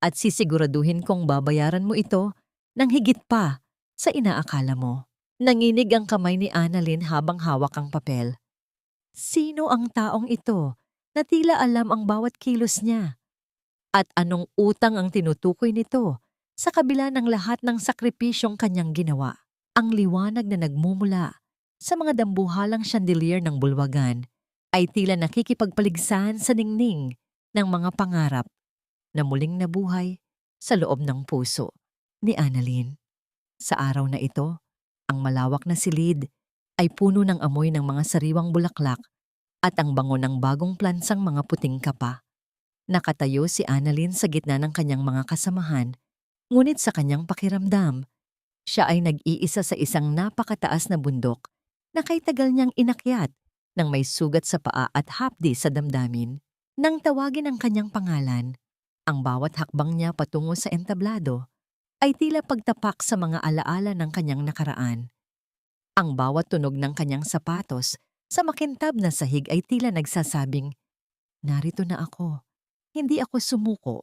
at sisiguraduhin kong babayaran mo ito ng higit pa sa inaakala mo. Nanginig ang kamay ni Annalyn habang hawak ang papel. Sino ang taong ito na tila alam ang bawat kilos niya? At anong utang ang tinutukoy nito sa kabila ng lahat ng sakripisyong kanyang ginawa? Ang liwanag na nagmumula sa mga dambuhalang chandelier ng bulwagan ay tila nakikipagpaligsahan sa ningning ng mga pangarap na muling nabuhay sa loob ng puso ni Annalyn. Sa araw na ito, ang malawak na silid ay puno ng amoy ng mga sariwang bulaklak at ang bango ng bagong plansang mga puting kapa. Nakatayo si Annalyn sa gitna ng kanyang mga kasamahan, ngunit sa kanyang pakiramdam, siya ay nag-iisa sa isang napakataas na bundok na kay tagal niyang inakyat nang may sugat sa paa at hapdi sa damdamin. Nang tawagin ang kanyang pangalan, ang bawat hakbang niya patungo sa entablado ay tila pagtapak sa mga alaala ng kanyang nakaraan. Ang bawat tunog ng kanyang sapatos sa makintab na sahig ay tila nagsasabing, narito na ako, hindi ako sumuko.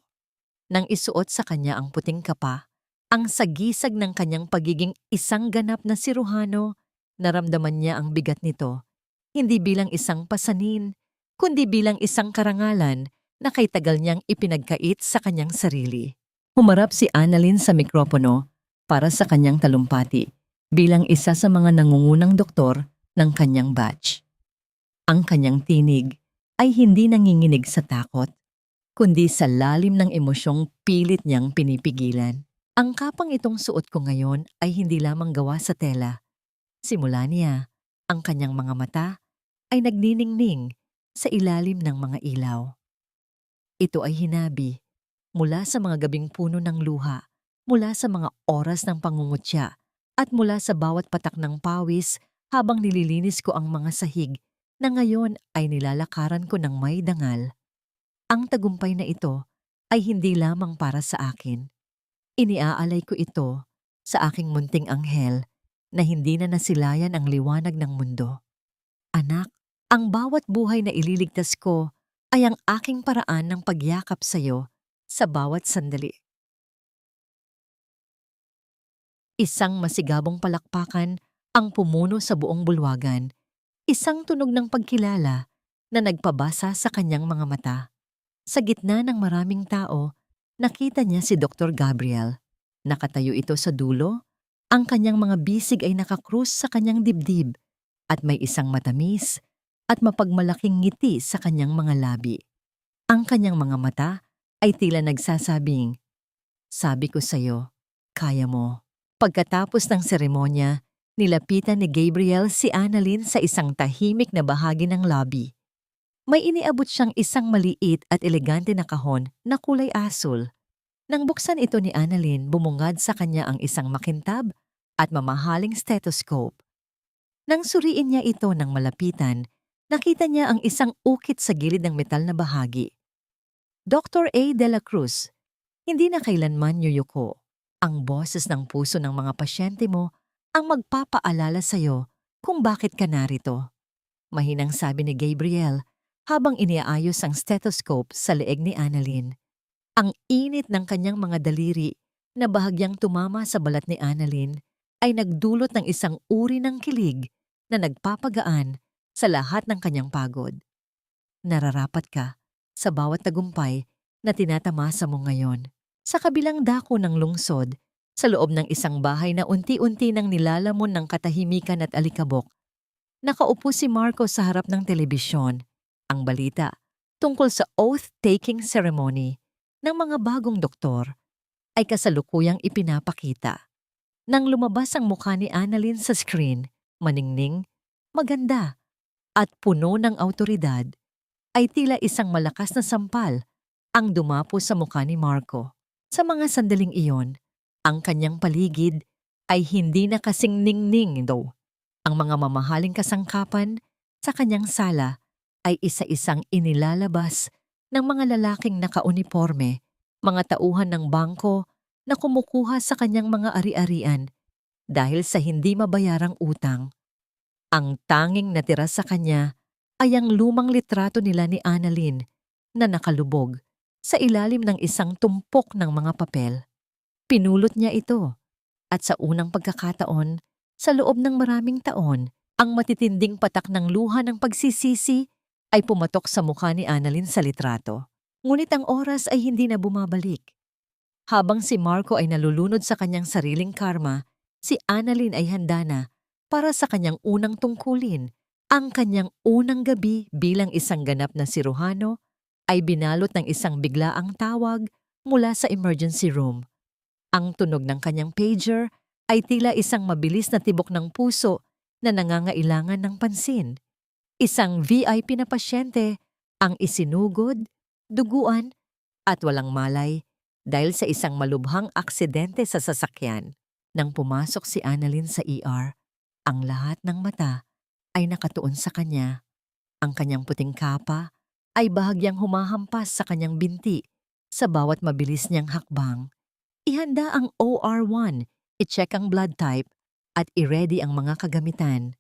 Nang isuot sa kanya ang puting kapa, ang sagisag ng kanyang pagiging isang ganap na siruhano, naramdaman niya ang bigat nito, hindi bilang isang pasanin, kundi bilang isang karangalan na kay tagal niyang ipinagkait sa kanyang sarili. Humarap si Annalyn sa mikropono para sa kanyang talumpati bilang isa sa mga nangungunang doktor ng kanyang batch. Ang kanyang tinig ay hindi nanginginig sa takot, kundi sa lalim ng emosyong pilit niyang pinipigilan. Ang kapang itong suot ko ngayon ay hindi lamang gawa sa tela. Simula niya, ang kanyang mga mata ay nagniningning sa ilalim ng mga ilaw. Ito ay hinabi mula sa mga gabing puno ng luha, mula sa mga oras ng pangungutya, at mula sa bawat patak ng pawis habang nililinis ko ang mga sahig na ngayon ay nilalakaran ko ng may dangal. Ang tagumpay na ito ay hindi lamang para sa akin. Iniaalay ko ito sa aking munting anghel na hindi na nasilayan ang liwanag ng mundo. Anak, ang bawat buhay na ililigtas ko ay ang aking paraan ng pagyakap sa iyo sa bawat sandali. Isang masigabong palakpakan ang pumuno sa buong bulwagan, isang tunog ng pagkilala na nagpabasa sa kanyang mga mata. Sa gitna ng maraming tao, nakita niya si Dr. Gabriel. Nakatayo ito sa dulo, ang kanyang mga bisig ay nakakrus sa kanyang dibdib at may isang matamis at mapagmalaking ngiti sa kanyang mga labi. Ang kanyang mga mata ay tila nagsasabing, sabi ko sa'yo, kaya mo. Pagkatapos ng seremonya, nilapitan ni Gabriel si Annalyn sa isang tahimik na bahagi ng lobby. May iniabot siyang isang maliit at elegante na kahon na kulay asul. Nang buksan ito ni Annalyn, bumungad sa kanya ang isang makintab at mamahaling stethoscope. Nang suriin niya ito ng malapitan, nakita niya ang isang ukit sa gilid ng metal na bahagi. Dr. A. De La Cruz, hindi na kailanman yuyuko. Ang boses ng puso ng mga pasyente mo ang magpapaalala sa iyo kung bakit ka narito. Mahinang sabi ni Gabriel habang iniaayos ang stethoscope sa leeg ni Annalyn. Ang init ng kanyang mga daliri na bahagyang tumama sa balat ni Annalyn ay nagdulot ng isang uri ng kilig na nagpapagaan sa lahat ng kanyang pagod. Nararapat ka sa bawat tagumpay na tinatamasa mo ngayon. Sa kabilang dako ng lungsod, sa loob ng isang bahay na unti-unti nang nilalamon ng katahimikan at alikabok, nakaupo si Marco sa harap ng telebisyon. Ang balita tungkol sa oath-taking ceremony ng mga bagong doktor ay kasalukuyang ipinapakita. Nang lumabas ang mukha ni Annalyn sa screen, maningning, maganda, at puno ng awtoridad, ay tila isang malakas na sampal ang dumapo sa mukha ni Marco. Sa mga sandaling iyon, ang kanyang paligid ay hindi na kasing ningning daw. Ang mga mamahaling kasangkapan sa kanyang sala ay isa-isang inilalabas ng mga lalaking nakauniporme, mga tauhan ng bangko na kumukuha sa kanyang mga ari-arian dahil sa hindi mabayarang utang. Ang tanging natira sa kanya ay ang lumang litrato nila ni Annalyn na nakalubog sa ilalim ng isang tumpok ng mga papel. Pinulot niya ito at sa unang pagkakataon, sa loob ng maraming taon, ang matitinding patak ng luha ng pagsisisi ay pumatok sa mukha ni Annalyn sa litrato. Ngunit ang oras ay hindi na bumabalik. Habang si Marco ay nalulunod sa kanyang sariling karma, si Annalyn ay handa na para sa kanyang unang tungkulin. Ang kanyang unang gabi bilang isang ganap na siruhano ay binalot ng isang biglaang tawag mula sa emergency room. Ang tunog ng kanyang pager ay tila isang mabilis na tibok ng puso na nangangailangan ng pansin. Isang VIP na pasyente ang isinugod, duguan at walang malay dahil sa isang malubhang aksidente sa sasakyan. Nang pumasok si Annalyn sa ER, ang lahat ng mata ay nakatuon sa kanya. Ang kanyang puting kapa ay bahagyang humahampas sa kanyang binti sa bawat mabilis niyang hakbang. Ihanda ang OR1, i-check ang blood type at i-ready ang mga kagamitan.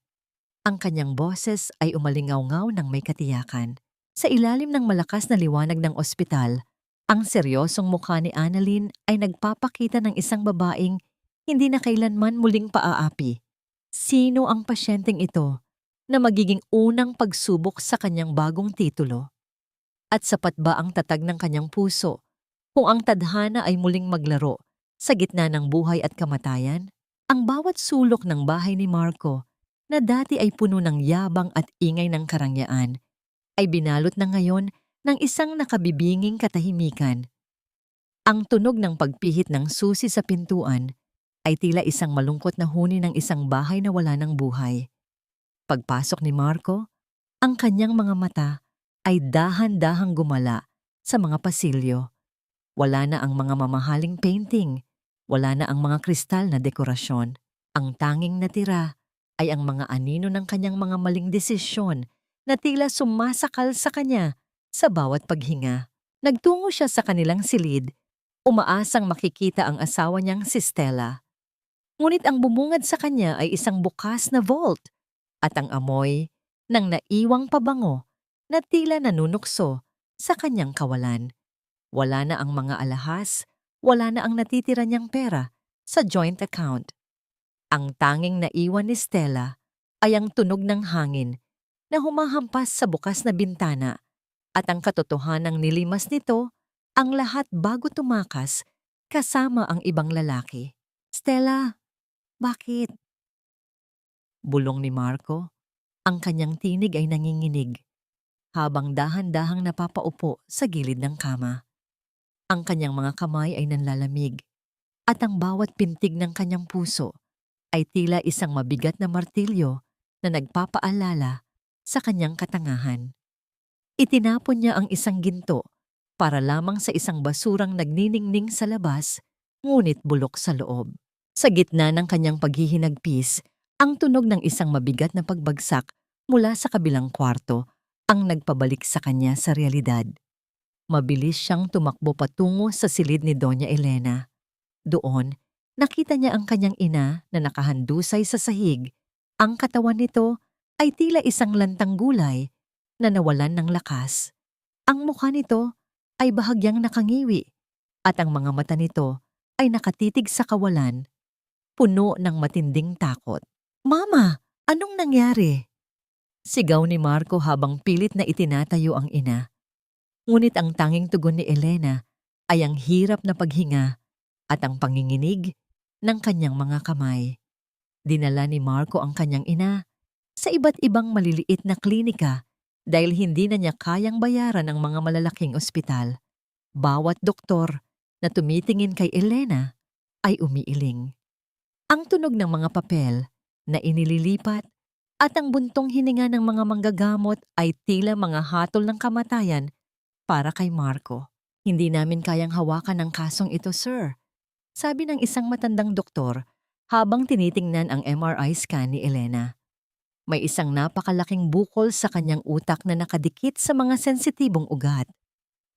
Ang kanyang boses ay umalingaw-ngaw ng may katiyakan. Sa ilalim ng malakas na liwanag ng ospital, ang seryosong mukha ni Annalyn ay nagpapakita ng isang babaeng hindi na kailanman muling paaapi. Sino ang pasyenteng ito na magiging unang pagsubok sa kanyang bagong titulo? At sapat ba ang tatag ng kanyang puso kung ang tadhana ay muling maglaro sa gitna ng buhay at kamatayan? Ang bawat sulok ng bahay ni Marco na dati ay puno ng yabang at ingay ng karangyaan ay binalot na ngayon ng isang nakabibinging katahimikan. Ang tunog ng pagpihit ng susi sa pintuan ay tila isang malungkot na huni ng isang bahay na wala ng buhay. Pagpasok ni Marco, ang kanyang mga mata ay dahan-dahang gumala sa mga pasilyo. Wala na ang mga mamahaling painting, wala na ang mga kristal na dekorasyon. Ang tanging natira ay ang mga anino ng kanyang mga maling desisyon na tila sumasakal sa kanya sa bawat paghinga. Nagtungo siya sa kanilang silid, umaasang makikita ang asawa niyang si Stella. Ngunit ang bumungad sa kanya ay isang bukas na vault at ang amoy ng naiwang pabango na tila nanunukso sa kanyang kawalan. Wala na ang mga alahas, wala na ang natitira niyang pera sa joint account. Ang tanging naiwan ni Stella ay ang tunog ng hangin na humahampas sa bukas na bintana at ang katotohanang nilimas nito ang lahat bago tumakas kasama ang ibang lalaki. Stella, bakit? Bulong ni Marco. Ang kanyang tinig ay nanginginig habang dahan-dahang napapaupo sa gilid ng kama. Ang kanyang mga kamay ay nanlalamig at ang bawat pintig ng kanyang puso ay tila isang mabigat na martilyo na nagpapaalala sa kanyang katangahan. Itinapon niya ang isang ginto para lamang sa isang basurang nagniningning sa labas, ngunit bulok sa loob. Sa gitna ng kanyang paghihinagpis, ang tunog ng isang mabigat na pagbagsak mula sa kabilang kwarto ang nagpabalik sa kanya sa realidad. Mabilis siyang tumakbo patungo sa silid ni Doña Elena. Doon, nakita niya ang kanyang ina na nakahandusay sa sahig. Ang katawan nito ay tila isang lantang gulay na nawalan ng lakas. Ang mukha nito ay bahagyang nakangiwi at ang mga mata nito ay nakatitig sa kawalan, puno ng matinding takot. "Mama, anong nangyari?" Sigaw ni Marco habang pilit na itinatayo ang ina. Ngunit ang tanging tugon ni Elena ay ang hirap na paghinga at ang panginginig ng kanyang mga kamay. Dinala ni Marco ang kanyang ina sa iba't ibang maliliit na klinika dahil hindi na niya kayang bayaran ang mga malalaking ospital. Bawat doktor na tumitingin kay Elena ay umiiling. Ang tunog ng mga papel na inililipat at ang buntong hininga ng mga manggagamot ay tila mga hatol ng kamatayan para kay Marco. Hindi namin kayang hawakan ang kasong ito, sir. Sabi ng isang matandang doktor habang tinitingnan ang MRI scan ni Elena. May isang napakalaking bukol sa kanyang utak na nakadikit sa mga sensitibong ugat.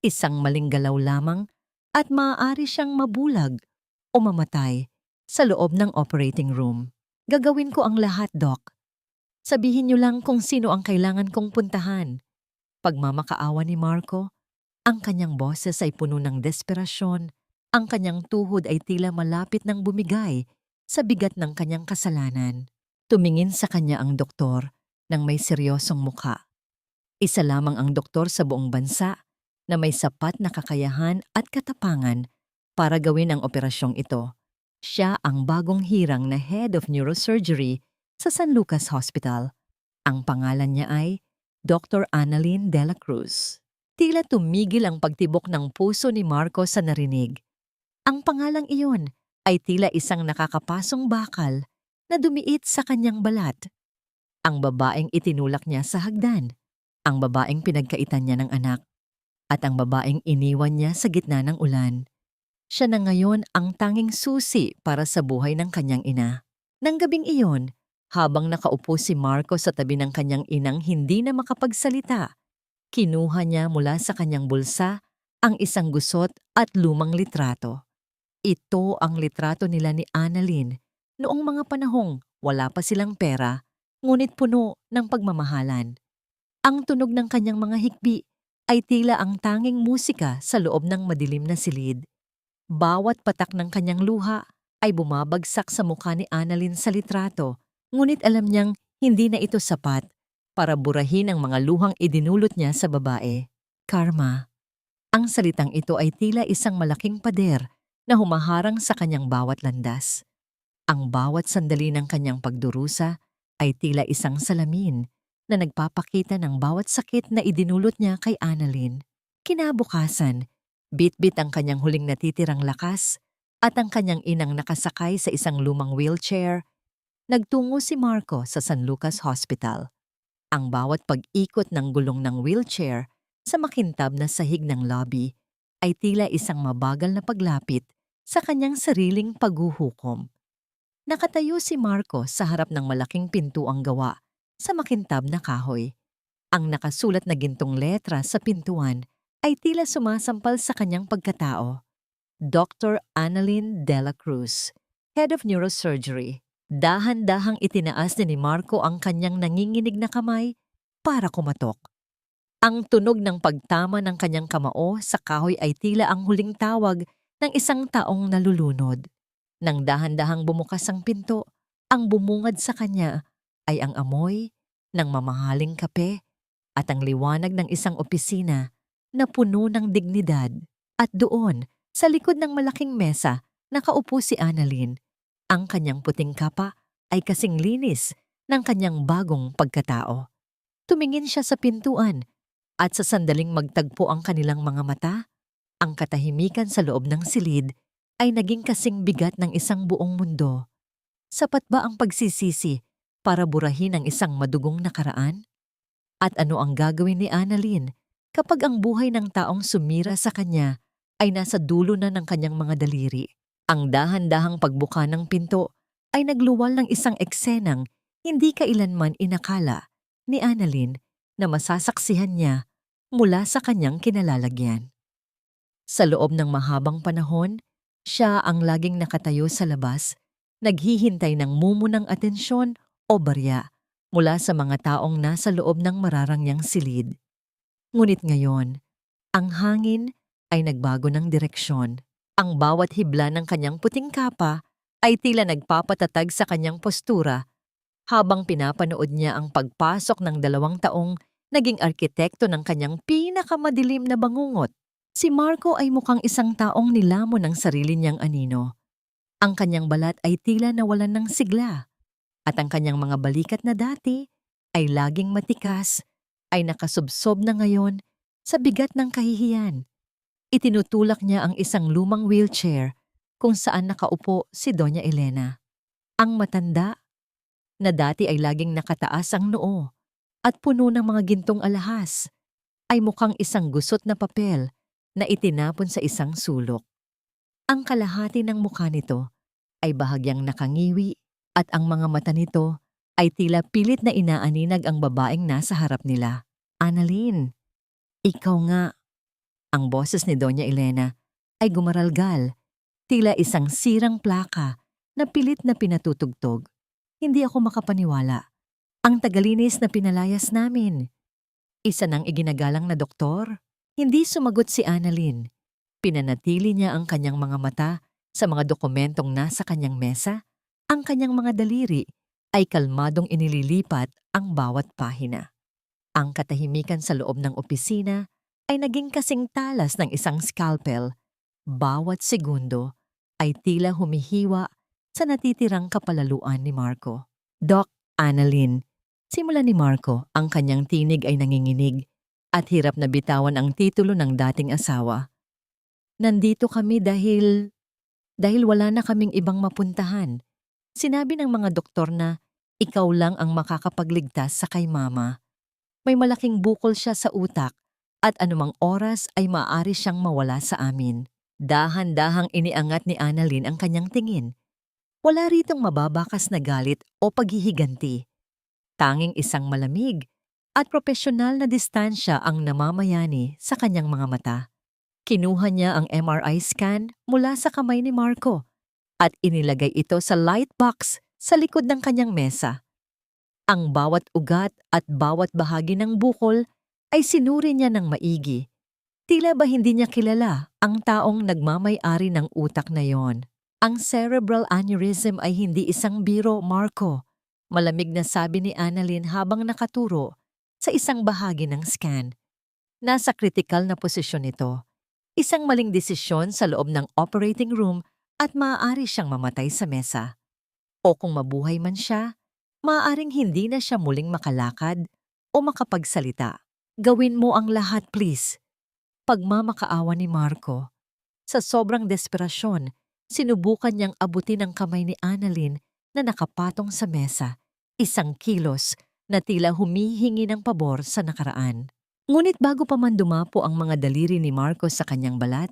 Isang maling galaw lamang at maaari siyang mabulag o mamatay sa loob ng operating room. Gagawin ko ang lahat, Doc. Sabihin niyo lang kung sino ang kailangan kong puntahan. Pagmamakaawa ni Marco, ang kanyang boses ay puno ng desperasyon. Ang kanyang tuhod ay tila malapit ng bumigay sa bigat ng kanyang kasalanan. Tumingin sa kanya ang doktor nang may seryosong mukha. Isa lamang ang doktor sa buong bansa na may sapat na kakayahan at katapangan para gawin ang operasyong ito. Siya ang bagong hirang na Head of Neurosurgery sa San Lucas Hospital. Ang pangalan niya ay Dr. Annalyn de la Cruz. Tila tumigil ang pagtibok ng puso ni Marco sa narinig. Ang pangalang iyon ay tila isang nakakapasong bakal na dumiit sa kanyang balat. Ang babaeng itinulak niya sa hagdan, ang babaeng pinagkaitan niya ng anak, at ang babaeng iniwan niya sa gitna ng ulan. Siya na ngayon ang tanging susi para sa buhay ng kanyang ina. Nang gabing iyon, habang nakaupo si Marco sa tabi ng kanyang inang hindi na makapagsalita, kinuha niya mula sa kanyang bulsa ang isang gusot at lumang litrato. Ito ang litrato nila ni Annalyn noong mga panahong wala pa silang pera, ngunit puno ng pagmamahalan. Ang tunog ng kanyang mga hikbi ay tila ang tanging musika sa loob ng madilim na silid. Bawat patak ng kanyang luha ay bumabagsak sa mukha ni Annalyn sa litrato, ngunit alam niyang hindi na ito sapat para burahin ang mga luhang idinulot niya sa babae. Karma. Ang salitang ito ay tila isang malaking pader na humaharang sa kanyang bawat landas. Ang bawat sandali ng kanyang pagdurusa ay tila isang salamin na nagpapakita ng bawat sakit na idinulot niya kay Annalyn. Kinabukasan, bit-bit ang kanyang huling natitirang lakas at ang kanyang inang nakasakay sa isang lumang wheelchair. Nagtungo si Marco sa San Lucas Hospital. Ang bawat pag-ikot ng gulong ng wheelchair sa makintab na sahig ng lobby ay tila isang mabagal na paglapit sa kanyang sariling paghuhukom. Nakatayo si Marco sa harap ng malaking pintuang gawa sa makintab na kahoy. Ang nakasulat na gintong letra sa pintuan ay tila sumasampal sa kanyang pagkatao. Dr. Annalyn de la Cruz, Head of Neurosurgery. Dahan-dahang itinaas ni Marco ang kanyang nanginginig na kamay para kumatok. Ang tunog ng pagtama ng kanyang kamao sa kahoy ay tila ang huling tawag ng isang taong nalulunod. Nang dahan-dahang bumukas ang pinto, ang bumungad sa kanya ay ang amoy ng mamahaling kape at ang liwanag ng isang opisina na puno ng dignidad. At doon, sa likod ng malaking mesa, nakaupo si Annalyn. Ang kanyang puting kapa ay kasing linis ng kanyang bagong pagkatao. Tumingin siya sa pintuan at sa sandaling magtagpo ang kanilang mga mata, ang katahimikan sa loob ng silid ay naging kasing bigat ng isang buong mundo. Sapat ba ang pagsisisi para burahin ang isang madugong nakaraan? At ano ang gagawin ni Annalyn kapag ang buhay ng taong sumira sa kanya ay nasa dulo na ng kanyang mga daliri? Ang dahan-dahang pagbuka ng pinto ay nagluwal ng isang eksenang hindi kailanman inakala ni Annalyn na masasaksihan niya mula sa kanyang kinalalagyan. Sa loob ng mahabang panahon, siya ang laging nakatayo sa labas, naghihintay ng mumunang atensyon o barya mula sa mga taong nasa loob ng mararangyang silid. Ngunit ngayon, ang hangin ay nagbago ng direksyon. Ang bawat hibla ng kanyang puting kapa ay tila nagpapatatag sa kanyang postura habang pinapanood niya ang pagpasok ng 2 taong naging arkitekto ng kanyang pinakamadilim na bangungot. Si Marco ay mukhang isang taong nilamon ng sarili niyang anino. Ang kanyang balat ay tila nawalan ng sigla at ang kanyang mga balikat na dati ay laging matikas ay nakasubsob na ngayon sa bigat ng kahihiyan. Itinutulak niya ang isang lumang wheelchair kung saan nakaupo si Doña Elena. Ang matanda, na dati ay laging nakataas ang noo at puno ng mga gintong alahas, ay mukhang isang gusot na papel na itinapon sa isang sulok. Ang kalahati ng mukha nito ay bahagyang nakangiwi at ang mga mata nito ay tila pilit na inaaninag ang babaeng nasa harap nila. Annalyn, ikaw nga. Ang boses ni Doña Elena ay gumaralgal, tila isang sirang plaka na pilit na pinatutugtog. Hindi ako makapaniwala. Ang tagalinis na pinalayas namin. Isa ng iginagalang na doktor. Hindi sumagot si Annalyn. Pinanatili niya ang kanyang mga mata sa mga dokumentong nasa kanyang mesa. Ang kanyang mga daliri ay kalmadong inililipat ang bawat pahina. Ang katahimikan sa loob ng opisina ay naging kasing talas ng isang scalpel. Bawat segundo ay tila humihiwa sa natitirang kapalaluan ni Marco. Doc Annalyn, simula ni Marco, ang kanyang tinig ay nanginginig at hirap na bitawan ang titulo ng dating asawa. Nandito kami dahil wala na kaming ibang mapuntahan. Sinabi ng mga doktor na ikaw lang ang makakapagligtas sa kay mama. May malaking bukol siya sa utak at anumang oras ay maaari siyang mawala sa amin. Dahan-dahang iniangat ni Annalyn ang kanyang tingin. Wala ritong mababakas na galit o paghihiganti. Tanging isang malamig at propesyonal na distansya ang namamayani sa kanyang mga mata. Kinuha niya ang MRI scan mula sa kamay ni Marco at inilagay ito sa light box sa likod ng kanyang mesa. Ang bawat ugat at bawat bahagi ng bukol ay sinuri niya ng maigi. Tila ba hindi niya kilala ang taong nagmamay-ari ng utak na yon? Ang cerebral aneurysm ay hindi isang biro, Marco. Malamig na sabi ni Annalyn habang nakaturo sa isang bahagi ng scan. Nasa kritikal na posisyon ito. Isang maling desisyon sa loob ng operating room at maaari siyang mamatay sa mesa. O kung mabuhay man siya, maaaring hindi na siya muling makalakad o makapagsalita. Gawin mo ang lahat, please. Pagmamakaawa ni Marco. Sa sobrang desperasyon, sinubukan niyang abutin ang kamay ni Annalyn na nakapatong sa mesa, isang kilos na tila humihingi ng pabor sa nakaraan. Ngunit bago pa man dumapo ang mga daliri ni Marco sa kanyang balat,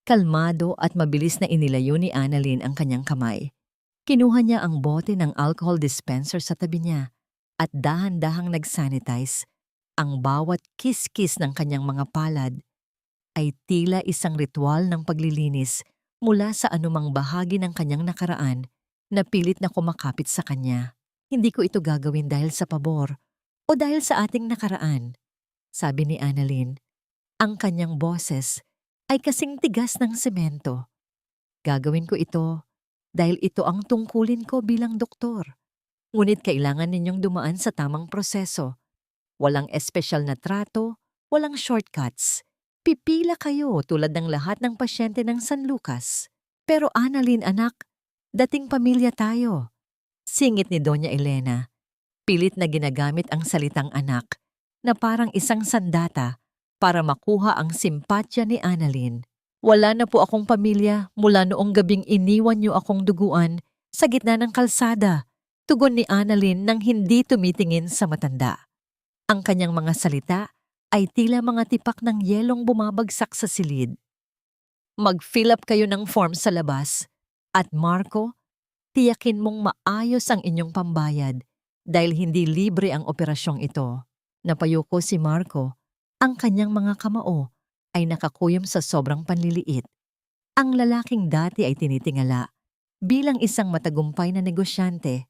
kalmado at mabilis na inilayo ni Annalyn ang kanyang kamay. Kinuha niya ang bote ng alcohol dispenser sa tabi niya at dahan-dahang nagsanitize. Ang bawat kiss-kiss ng kanyang mga palad ay tila isang ritual ng paglilinis mula sa anumang bahagi ng kanyang nakaraan na pilit na kumakapit sa kanya. Hindi ko ito gagawin dahil sa pabor o dahil sa ating nakaraan, sabi ni Annalyn. Ang kanyang boses ay kasing tigas ng semento. Gagawin ko ito dahil ito ang tungkulin ko bilang doktor. Ngunit kailangan ninyong dumaan sa tamang proseso. Walang espesyal na trato, walang shortcuts. Pipila kayo tulad ng lahat ng pasyente ng San Lucas. Pero Annalyn anak, dating pamilya tayo. Singit ni Doña Elena. Pilit na ginagamit ang salitang anak na parang isang sandata para makuha ang simpatya ni Annalyn. Wala na po akong pamilya mula noong gabing iniwan niyo akong duguan sa gitna ng kalsada, tugon ni Annalyn nang hindi tumitingin sa matanda. Ang kanyang mga salita ay tila mga tipak ng yelong bumabagsak sa silid. Mag-fill up kayo ng form sa labas. At Marco, tiyakin mong maayos ang inyong pambayad dahil hindi libre ang operasyong ito. Napayuko si Marco. Ang kanyang mga kamao ay nakakuyom sa sobrang panliliit. Ang lalaking dati ay tinitingala bilang isang matagumpay na negosyante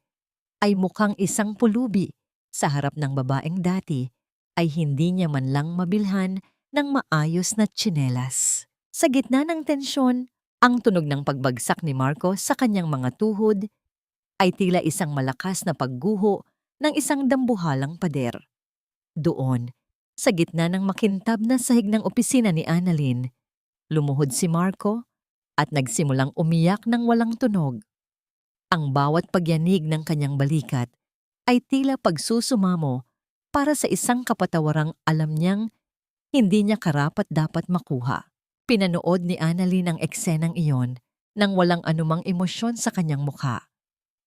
ay mukhang isang pulubi sa harap ng babaeng dati ay hindi niya man lang mabilhan ng maayos na tsinelas. Sa gitna ng tensyon, ang tunog ng pagbagsak ni Marco sa kanyang mga tuhod ay tila isang malakas na pagguho ng isang dambuhalang pader. Doon, sa gitna ng makintab na sahig ng opisina ni Annalyn, lumuhod si Marco at nagsimulang umiyak ng walang tunog. Ang bawat pagyanig ng kanyang balikat ay tila pagsusumamo para sa isang kapatawarang alam niyang hindi niya karapat-dapat makuha. Pinanood ni Annalyn ang eksenang iyon nang walang anumang emosyon sa kanyang mukha.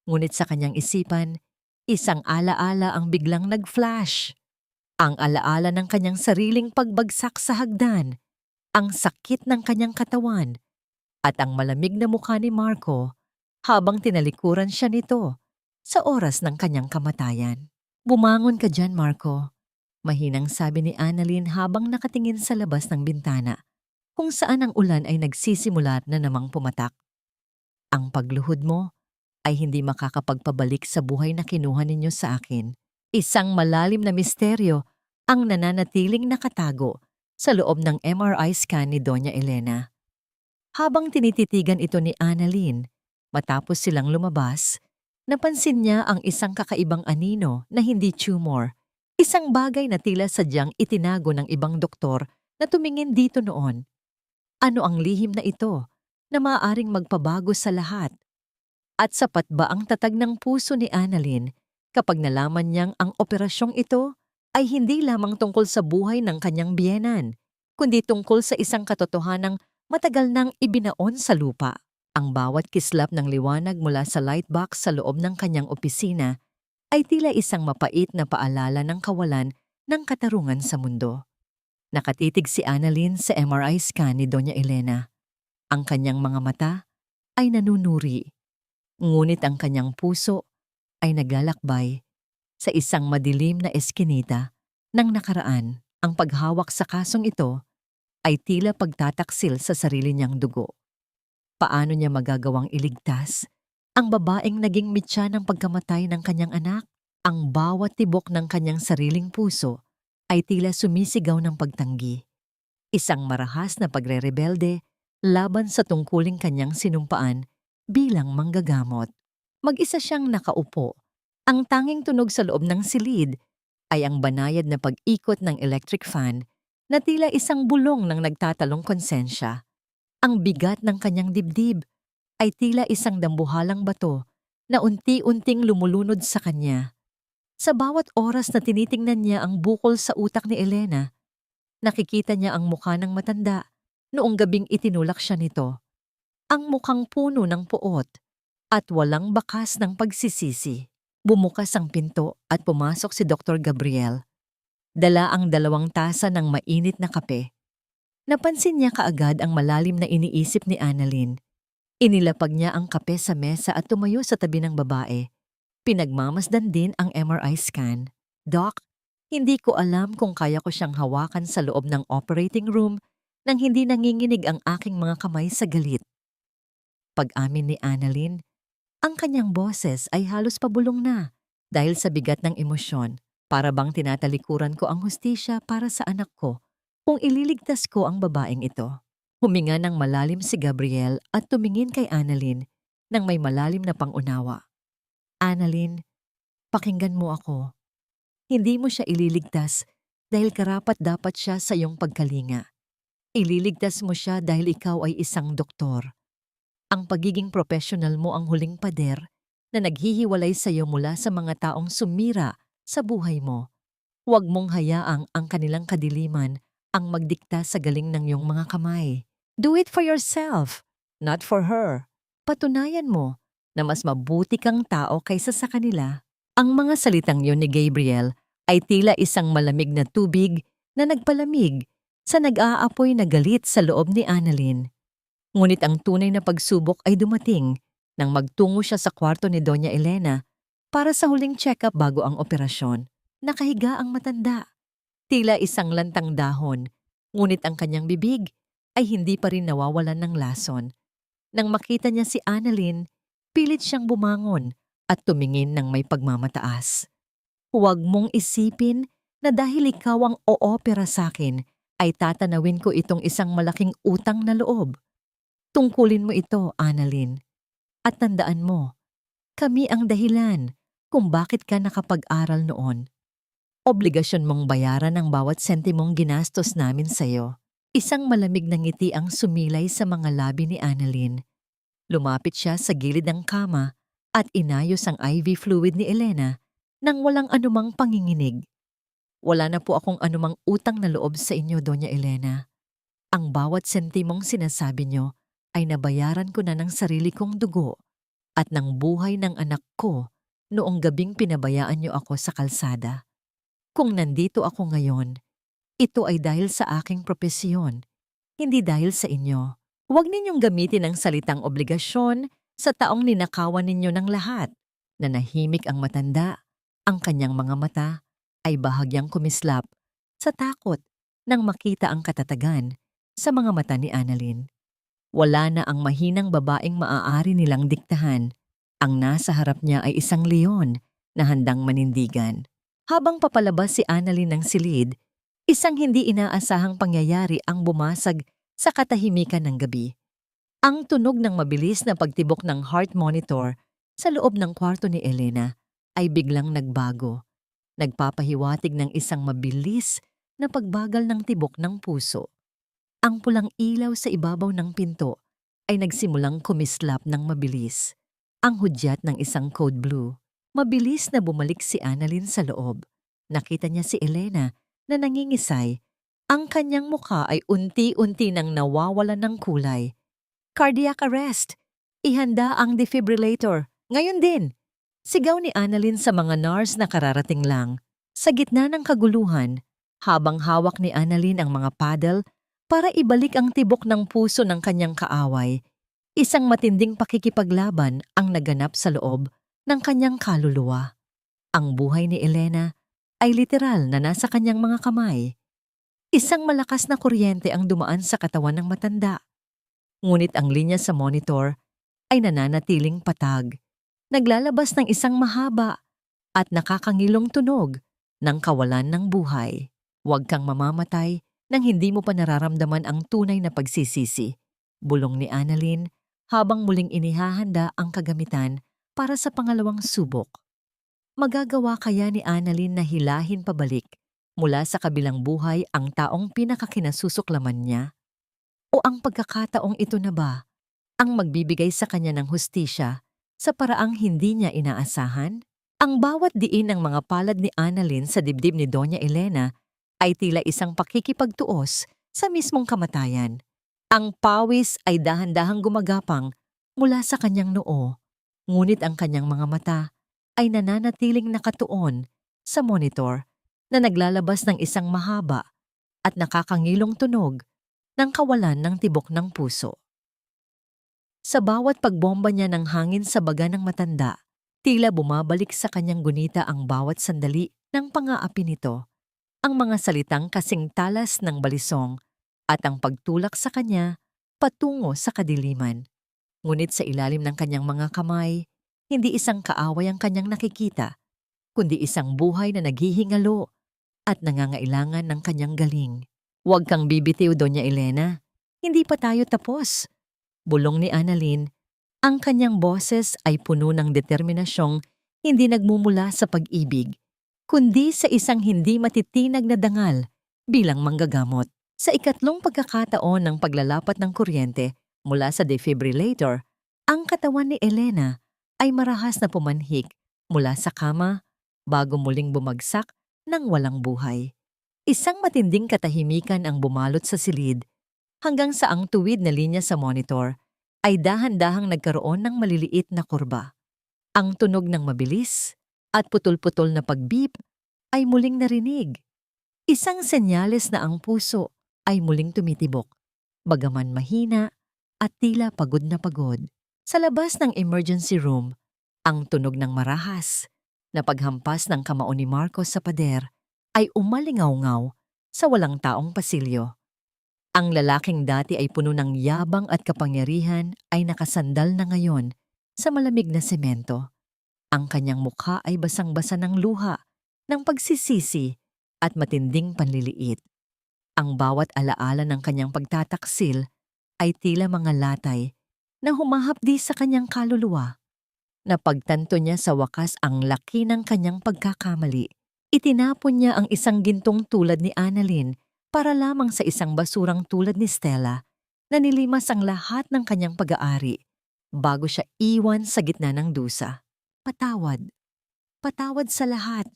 Ngunit sa kanyang isipan, isang alaala ang biglang nag-flash. Ang alaala ng kanyang sariling pagbagsak sa hagdan. ang sakit ng kanyang katawan at ang malamig na mukha ni Marco habang tinalikuran siya nito sa oras ng kanyang kamatayan. "Bumangon ka dyan, Marco," mahinang sabi ni Annalyn habang nakatingin sa labas ng bintana kung saan ang ulan ay nagsisimula na namang pumatak. "Ang pagluhod mo ay hindi makakapagpabalik sa buhay na kinuha ninyo sa akin. Isang malalim na misteryo ang nananatiling nakatago sa loob ng MRI scan ni Doña Elena." Habang tinititigan ito ni Annalyn, matapos silang lumabas, napansin niya ang isang kakaibang anino na hindi tumor, isang bagay na tila sadyang itinago ng ibang doktor na tumingin dito noon. Ano ang lihim na ito na maaaring magpabago sa lahat? At sapat ba ang tatag ng puso ni Annalyn kapag nalaman niyang ang operasyong ito ay hindi lamang tungkol sa buhay ng kanyang biyenan, kundi tungkol sa isang katotohanang matagal nang ibinaon sa lupa? Ang bawat kislap ng liwanag mula sa lightbox sa loob ng kanyang opisina ay tila isang mapait na paalala ng kawalan ng katarungan sa mundo. Nakatitig si Annalyn sa MRI scan ni Doña Elena. Ang kanyang mga mata ay nanunuri, ngunit ang kanyang puso ay naglalakbay sa isang madilim na eskinita ng nakaraan. Ang paghawak sa kasong ito ay tila pagtataksil sa sarili niyang dugo. Paano niya magagawang iligtas ang babaeng naging mitya ng pagkamatay ng kanyang anak? Ang bawat tibok ng kanyang sariling puso ay tila sumisigaw ng pagtanggi. Isang marahas na pagrerebelde laban sa tungkuling kanyang sinumpaan bilang manggagamot. Mag-isa siyang nakaupo. Ang tanging tunog sa loob ng silid ay ang banayad na pag-ikot ng electric fan na tila isang bulong ng nagtatalong konsensya. Ang bigat ng kanyang dibdib ay tila isang dambuhalang bato na unti-unting lumulunod sa kanya. Sa bawat oras na tinitingnan niya ang bukol sa utak ni Elena, nakikita niya ang mukha ng matanda noong gabing itinulak siya nito. Ang mukhang puno ng puot at walang bakas ng pagsisisi. Bumukas ang pinto at pumasok si Dr. Gabriel. Dala ang 2 tasa ng mainit na kape. Napansin niya kaagad ang malalim na iniisip ni Annalyn. Inilapag niya ang kape sa mesa at tumayo sa tabi ng babae. Pinagmamasdan din ang MRI scan. "Doc, hindi ko alam kung kaya ko siyang hawakan sa loob ng operating room nang hindi nanginginig ang aking mga kamay sa galit." Pag-amin ni Annalyn, ang kanyang boses ay halos pabulong na dahil sa bigat ng emosyon. "Para bang tinatalikuran ko ang hustisya para sa anak ko kung ililigtas ko ang babaeng ito." Huminga ng malalim si Gabriel at tumingin kay Annalyn nang may malalim na pangunawa. "Annalyn, pakinggan mo ako. Hindi mo siya ililigtas dahil karapat-dapat siya sa iyong pagkalinga. Ililigtas mo siya dahil ikaw ay isang doktor. Ang pagiging professional mo ang huling pader na naghihiwalay sa iyo mula sa mga taong sumira sa buhay mo. Huwag mong hayaang ang kanilang kadiliman ang magdikta sa galing ng iyong mga kamay. Do it for yourself, not for her. Patunayan mo na mas mabuti kang tao kaysa sa kanila." Ang mga salitang yun ni Gabriel ay tila isang malamig na tubig na nagpalamig sa nag-aapoy na galit sa loob ni Annalyn. Ngunit ang tunay na pagsubok ay dumating nang magtungo siya sa kwarto ni Doña Elena para sa huling check-up bago ang operasyon. Nakahiga ang matanda, tila isang lantang dahon, ngunit ang kanyang bibig ay hindi pa rin nawawalan ng lason. Nang makita niya si Annalyn, pilit siyang bumangon at tumingin ng may pagmamataas. "Huwag mong isipin na dahil ikaw ang oopera sa akin, ay tatanawin ko itong isang malaking utang na loob. Tungkulin mo ito, Annalyn. At tandaan mo, kami ang dahilan kung bakit ka nakapag-aral noon. Obligasyon mong bayaran ang bawat sentimong ginastos namin sa'yo." Isang malamig na ngiti ang sumilay sa mga labi ni Annalyn. Lumapit siya sa gilid ng kama at inayos ang IV fluid ni Elena nang walang anumang panginginig. "Wala na po akong anumang utang na loob sa inyo, Doña Elena. Ang bawat sentimong sinasabi niyo ay nabayaran ko na ng sarili kong dugo at ng buhay ng anak ko noong gabing pinabayaan niyo ako sa kalsada. Kung nandito ako ngayon, ito ay dahil sa aking propesyon. hindi dahil sa inyo. Huwag ninyong gamitin ang salitang obligasyon sa taong ninakawan ninyo ng lahat. Nanahimik ang matanda, ang kanyang mga mata ay bahagyang kumislap sa takot nang makita ang katatagan sa mga mata ni Annalyn. Wala na ang mahinang babaeng maaari nilang diktahan. Ang nasa harap niya ay isang leon na handang manindigan. Habang papalabas si Annalyn ng silid, isang hindi inaasahang pangyayari ang bumasag sa katahimikan ng gabi. Ang tunog ng mabilis na pagtibok ng heart monitor sa loob ng kwarto ni Elena ay biglang nagbago. Nagpapahiwatig ng isang mabilis na pagbagal ng tibok ng puso. Ang pulang ilaw sa ibabaw ng pinto ay nagsimulang kumislap ng mabilis. Ang hudyat ng isang code blue. Mabilis na bumalik si Annalyn sa loob. Nakita niya si Elena na nangingisay. Ang kanyang mukha ay unti-unti nang nawawalan ng kulay. Cardiac arrest! Ihanda ang defibrillator. Ngayon din! Sigaw ni Annalyn sa mga nurse na kararating lang. Sa gitna ng kaguluhan, habang hawak ni Annalyn ang mga paddle para ibalik ang tibok ng puso ng kanyang kaaway, isang matinding pakikipaglaban ang naganap sa loob ng kanyang kaluluwa. Ang buhay ni Elena ay literal na nasa kanyang mga kamay. Isang malakas na kuryente ang dumaan sa katawan ng matanda. Ngunit ang linya sa monitor ay nananatiling patag. Naglalabas ng isang mahaba at nakakangilong tunog ng kawalan ng buhay. Huwag kang mamamatay nang hindi mo pa nararamdaman ang tunay na pagsisisi. Bulong ni Annalyn habang muling inihahanda ang kagamitan para sa pangalawang subok. Magagawa kaya ni Annalyn na hilahin pabalik mula sa kabilang buhay ang taong pinakakinasusuklaman niya? O ang pagkakataong ito na ba ang magbibigay sa kanya ng hustisya sa paraang hindi niya inaasahan? Ang bawat diin ng mga palad ni Annalyn sa dibdib ni Doña Elena ay tila isang pakikipagtuos sa mismong kamatayan. Ang pawis ay dahan-dahang gumagapang mula sa kanyang noo, ngunit ang kanyang mga mata ay nananatiling nakatuon sa monitor na naglalabas ng isang mahaba at nakakangilong tunog ng kawalan ng tibok ng puso. Sa bawat pagbomba niya ng hangin sa baga ng matanda, tila bumabalik sa kanyang gunita ang bawat sandali ng pang-aapi nito. Ang mga salitang kasing talas ng balisong at ang pagtulak sa kanya patungo sa kadiliman. Ngunit sa ilalim ng kanyang mga kamay, hindi isang kaaway ang kanyang nakikita, kundi isang buhay na naghihingalo at nangangailangan ng kanyang galing. Huwag kang bibitiw, Doña Elena. Hindi pa tayo tapos. Bulong ni Annalyn. Ang kanyang boses ay puno ng determinasyong hindi nagmumula sa pag-ibig, kundi sa isang hindi matitinag na dangal bilang manggagamot. Sa ikatlong pagkakataon ng paglalapat ng kuryente mula sa defibrillator, ang katawan ni Elena ay marahas na pumanhik mula sa kama bago muling bumagsak ng walang buhay. Isang matinding katahimikan ang bumalot sa silid hanggang sa ang tuwid na linya sa monitor ay dahan-dahang nagkaroon ng maliliit na kurba. Ang tunog ng mabilis at putol-putol na pag-beep ay muling narinig. Isang senyales na ang puso ay muling tumitibok, bagaman mahina at tila pagod na pagod. Sa labas ng emergency room, ang tunog ng marahas na paghampas ng kamao ni Marcos sa pader ay umalingaw-ngaw sa walang taong pasilyo. Ang lalaking dati ay puno ng yabang at kapangyarihan ay nakasandal na ngayon sa malamig na semento. Ang kanyang mukha ay basang-basa ng luha, ng pagsisisi at matinding panliliit. Ang bawat alaala ng kanyang pagtataksil ay tila mga latay na humahapdi sa kanyang kaluluwa. Napagtanto niya sa wakas ang laki ng kanyang pagkakamali. Itinapon niya ang isang gintong tulad ni Annalyn para lamang sa isang basurang tulad ni Stella na nilimas ang lahat ng kanyang pag-aari bago siya iwan sa gitna ng dusa. Patawad. Patawad sa lahat.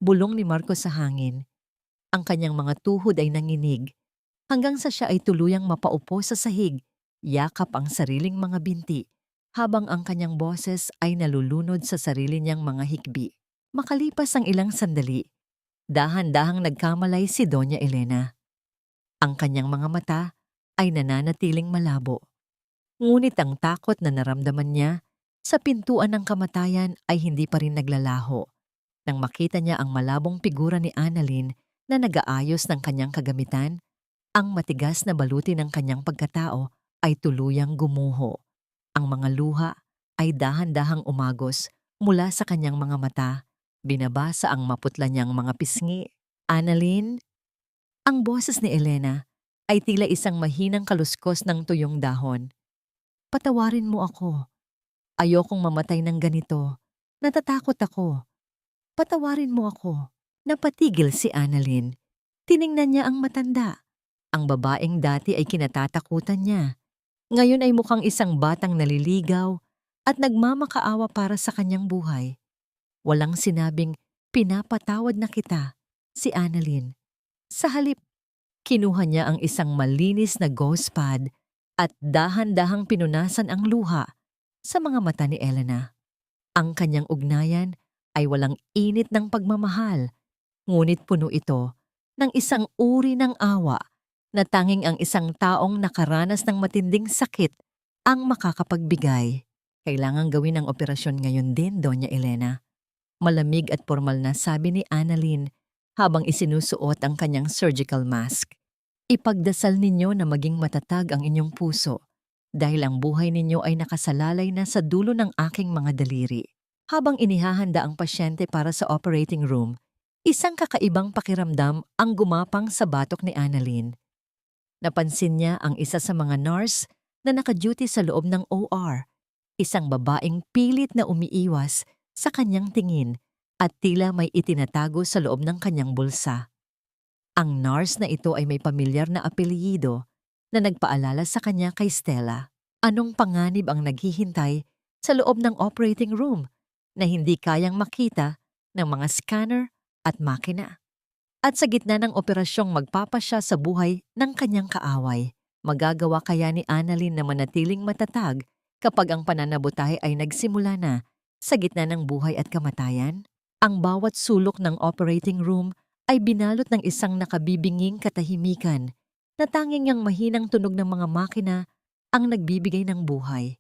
Bulong ni Marcos sa hangin. Ang kanyang mga tuhod ay nanginig hanggang sa siya ay tuluyang mapaupo sa sahig, yakap ang sariling mga binti habang ang kanyang boses ay nalulunod sa sarili niyang mga hikbi. Makalipas ang ilang sandali, dahan-dahang nagkamalay si Doña Elena. Ang kanyang mga mata ay nananatiling malabo. Ngunit ang takot na naramdaman niya sa pintuan ng kamatayan ay hindi pa rin naglalaho. Nang makita niya ang malabong figura ni Annalyn na nag-aayos ng kanyang kagamitan, ang matigas na baluti ng kanyang pagkatao ay tuluyang gumuho. Ang mga luha ay dahan-dahang umagos mula sa kanyang mga mata, binabasa ang maputla niyang mga pisngi. Annalyn, ang boses ni Elena ay tila isang mahinang kaluskos ng tuyong dahon. Patawarin mo ako. Ayokong mamatay ng ganito. Natatakot ako. Patawarin mo ako. Napatigil si Annalyn. Tiningnan niya ang matanda. Ang babaeng dati ay kinatatakutan niya. Ngayon ay mukhang isang batang naliligaw at nagmamakaawa para sa kanyang buhay. Walang sinabing, pinapatawad na kita, si Annalyn. Sa halip, kinuha niya ang isang malinis na gauze pad at dahan-dahang pinunasan ang luha sa mga mata ni Elena. Ang kanyang ugnayan ay walang init ng pagmamahal, ngunit puno ito ng isang uri ng awa na tanging ang isang taong nakaranas ng matinding sakit ang makakapagbigay. Kailangang gawin ang operasyon ngayon din, Doña Elena. Malamig at formal na sabi ni Annalyn habang isinusuot ang kanyang surgical mask. Ipagdasal ninyo na maging matatag ang inyong puso dahil ang buhay ninyo ay nakasalalay na sa dulo ng aking mga daliri. Habang inihahanda ang pasyente para sa operating room, isang kakaibang pakiramdam ang gumapang sa batok ni Annalyn. Napansin niya ang isa sa mga nurse na naka-duty sa loob ng OR, isang babaeng pilit na umiiwas sa kanyang tingin at tila may itinatago sa loob ng kanyang bulsa. Ang nurse na ito ay may pamilyar na apelyido na nagpaalala sa kanya kay Stella. Anong panganib ang naghihintay sa loob ng operating room na hindi kayang makita ng mga scanner at makina? At sa gitna ng operasyong magpapasya sa buhay ng kanyang kaaway, magagawa kaya ni Annalyn na manatiling matatag kapag ang pananabutahe ay nagsimula na sa gitna ng buhay at kamatayan? Ang bawat sulok ng operating room ay binalot ng isang nakabibinging katahimikan na tanging ang mahinang tunog ng mga makina ang nagbibigay ng buhay.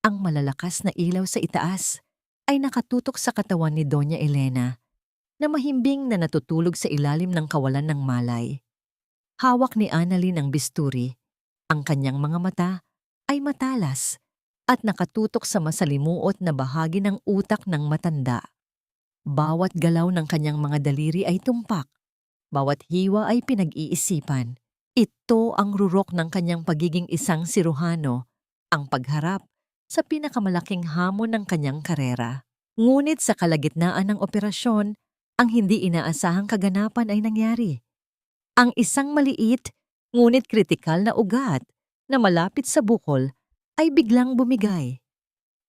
Ang malalakas na ilaw sa itaas ay nakatutok sa katawan ni Doña Elena na mahimbing na natutulog sa ilalim ng kawalan ng malay. Hawak ni Annalyn ang bisturi. Ang kanyang mga mata ay matalas at nakatutok sa masalimuot na bahagi ng utak ng matanda. Bawat galaw ng kanyang mga daliri ay tumpak. Bawat hiwa ay pinag-iisipan. Ito ang rurok ng kanyang pagiging isang siruhano, ang pagharap sa pinakamalaking hamon ng kanyang karera. Ngunit sa kalagitnaan ng operasyon, ang hindi inaasahang kaganapan ay nangyari. Ang isang maliit, ngunit kritikal na ugat na malapit sa bukol ay biglang bumigay.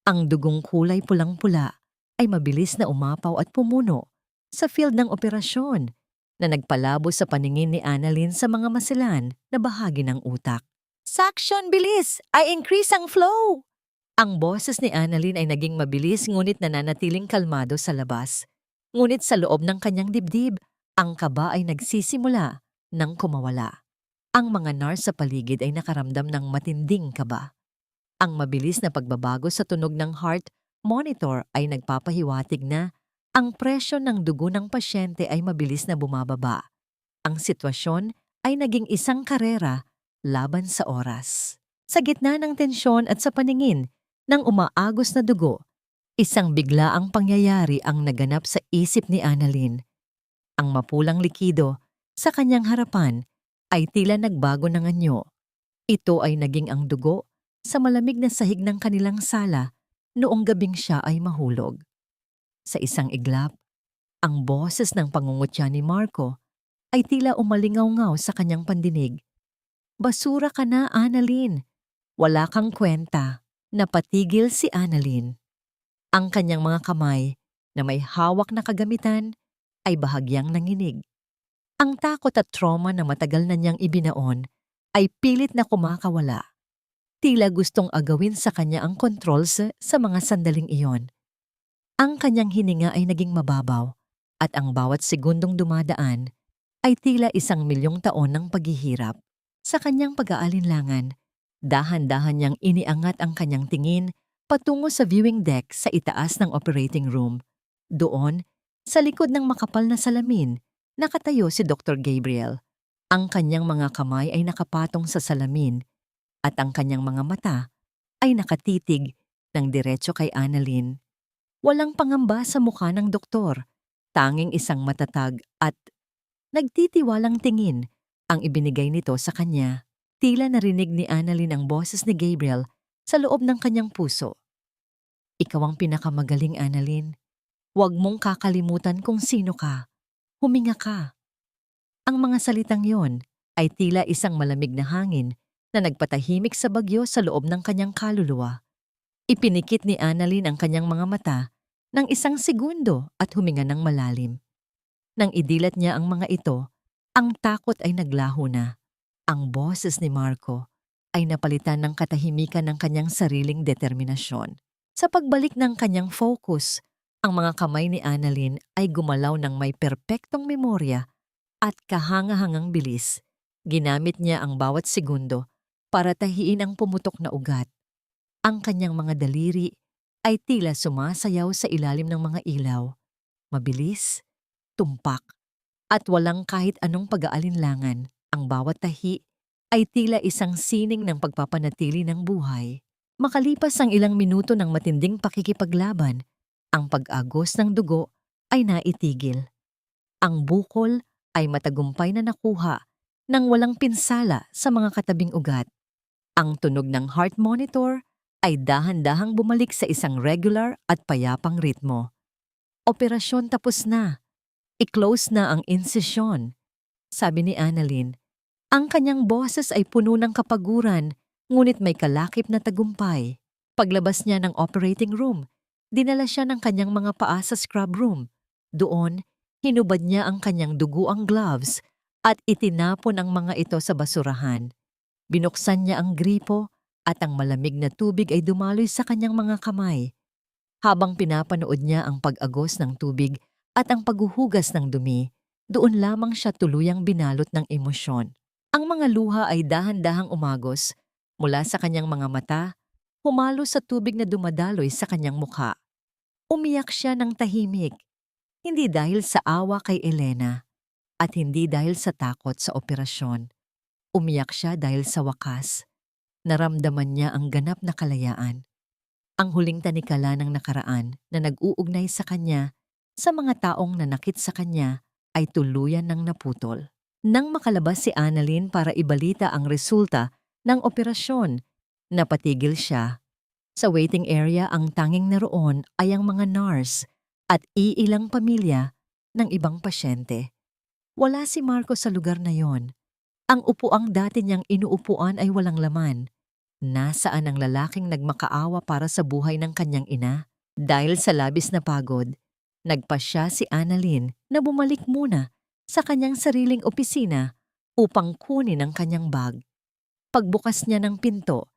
Ang dugong kulay pulang-pula ay mabilis na umapaw at pumuno sa field ng operasyon na nagpalabo sa paningin ni Annalyn sa mga masilan na bahagi ng utak. Suction, bilis! I increase ang flow! Ang boses ni Annalyn ay naging mabilis ngunit nananatiling kalmado sa labas. Ngunit sa loob ng kanyang dibdib, ang kaba ay nagsisimula ng kumawala. Ang mga nurse sa paligid ay nakaramdam ng matinding kaba. Ang mabilis na pagbabago sa tunog ng heart monitor ay nagpapahiwatig na ang presyo ng dugo ng pasyente ay mabilis na bumababa. Ang sitwasyon ay naging isang karera laban sa oras. Sa gitna ng tensyon at sa paningin ng umaagos na dugo, isang biglaang pangyayari ang naganap sa isip ni Annalyn. Ang mapulang likido sa kanyang harapan ay tila nagbago ng anyo. Ito ay naging ang dugo sa malamig na sahig ng kanilang sala noong gabing siya ay mahulog. Sa isang iglap, ang boses ng pangungutya ni Marco ay tila umalingaw-ngaw sa kanyang pandinig. Basura ka na, Annalyn. Wala kang kwenta. Napatigil si Annalyn. Ang kanyang mga kamay na may hawak na kagamitan ay bahagyang nanginig. Ang takot at trauma na matagal na niyang ibinaon ay pilit na kumakawala. Tila gustong agawin sa kanya ang kontrol sa mga sandaling iyon. Ang kanyang hininga ay naging mababaw at ang bawat segundong dumadaan ay tila 1,000,000 taon ng paghihirap. Sa kanyang pag-aalinlangan, dahan-dahan niyang iniangat ang kanyang tingin patungo sa viewing deck sa itaas ng operating room. Doon, sa likod ng makapal na salamin, nakatayo si Dr. Gabriel. Ang kanyang mga kamay ay nakapatong sa salamin at ang kanyang mga mata ay nakatitig ng diretso kay Annalyn. Walang pangamba sa mukha ng doktor, tanging isang matatag at nagtitiwalang tingin ang ibinigay nito sa kanya. Tila narinig ni Annalyn ang boses ni Gabriel sa loob ng kanyang puso. Ikaw ang pinakamagaling, Annalyn. Huwag mong kakalimutan kung sino ka. Huminga ka. Ang mga salitang yon ay tila isang malamig na hangin na nagpatahimik sa bagyo sa loob ng kanyang kaluluwa. Ipinikit ni Annalyn ang kanyang mga mata ng isang segundo at huminga ng malalim. Nang idilat niya ang mga ito, ang takot ay naglaho na. Ang boses ni Marco ay napalitan ng katahimikan ng kanyang sariling determinasyon. Sa pagbalik ng kanyang focus, ang mga kamay ni Annalyn ay gumalaw ng may perpektong memorya at kahangahangang bilis. Ginamit niya ang bawat segundo para tahiin ang pumutok na ugat. Ang kanyang mga daliri ay tila sumasayaw sa ilalim ng mga ilaw. Mabilis, tumpak, at walang kahit anong pag-aalinlangan. Ang bawat tahi ay tila isang sining ng pagpapanatili ng buhay. Makalipas ang ilang minuto ng matinding pakikipaglaban, ang pag-agos ng dugo ay naitigil. Ang bukol ay matagumpay na nakuha nang walang pinsala sa mga katabing ugat. Ang tunog ng heart monitor ay dahan-dahang bumalik sa isang regular at payapang ritmo. Operasyon tapos na. I-close na ang insisyon, sabi ni Annalyn. Ang kanyang boses ay puno ng kapaguran, ngunit may kalakip na tagumpay. Paglabas niya ng operating room, dinala siya ng kanyang mga paa sa scrub room. Doon, hinubad niya ang kanyang duguang gloves at itinapon ang mga ito sa basurahan. Binuksan niya ang gripo at ang malamig na tubig ay dumaloy sa kanyang mga kamay. Habang pinapanood niya ang pag-agos ng tubig at ang paghuhugas ng dumi, doon lamang siya tuluyang binalot ng emosyon. Ang mga luha ay dahan-dahang umagos mula sa kanyang mga mata, humalo sa tubig na dumadaloy sa kanyang mukha. Umiyak siya ng tahimik, hindi dahil sa awa kay Elena at hindi dahil sa takot sa operasyon. Umiyak siya dahil sa wakas. Naramdaman niya ang ganap na kalayaan. Ang huling tanikala ng nakaraan na nag-uugnay sa kanya sa mga taong nanakit sa kanya ay tuluyan ng naputol. Nang makalabas si Annalyn para ibalita ang resulta ng operasyon, napatigil siya. Sa waiting area ang tanging naroon ay ang mga nurse at iilang pamilya ng ibang pasyente. Wala si Marco sa lugar na yon. Ang upuang dati niyang inuupuan ay walang laman. Nasaan ang lalaking nagmakaawa para sa buhay ng kanyang ina? Dahil sa labis na pagod, nagpasya si Annalyn na bumalik muna sa kanyang sariling opisina upang kunin ang kanyang bag. Pagbukas niya ng pinto,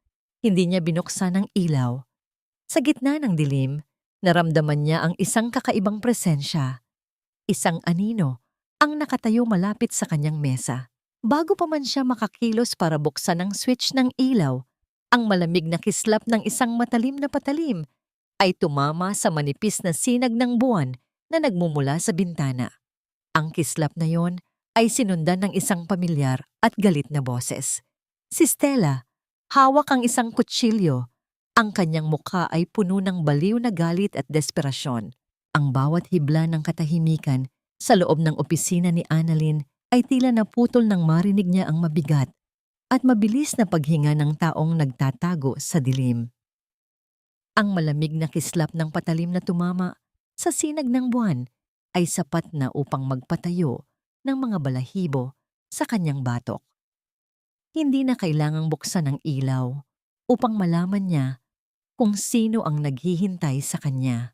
hindi niya binuksan ang ilaw. Sa gitna ng dilim, naramdaman niya ang isang kakaibang presensya. Isang anino ang nakatayo malapit sa kanyang mesa. Bago pa man siya makakilos para buksan ang switch ng ilaw, ang malamig na kislap ng isang matalim na patalim ay tumama sa manipis na sinag ng buwan na nagmumula sa bintana. Ang kislap na yon ay sinundan ng isang pamilyar at galit na boses. Si Stella, hawak ang isang kutsilyo. Ang kanyang mukha ay puno ng baliw na galit at desperasyon. Ang bawat hibla ng katahimikan sa loob ng opisina ni Annalyn ay tila naputol nang marinig niya ang mabigat at mabilis na paghinga ng taong nagtatago sa dilim. Ang malamig na kislap ng patalim na tumama sa sinag ng buwan ay sapat na upang magpatayo ng mga balahibo sa kanyang batok. Hindi na kailangang buksan ang ilaw upang malaman niya kung sino ang naghihintay sa kanya.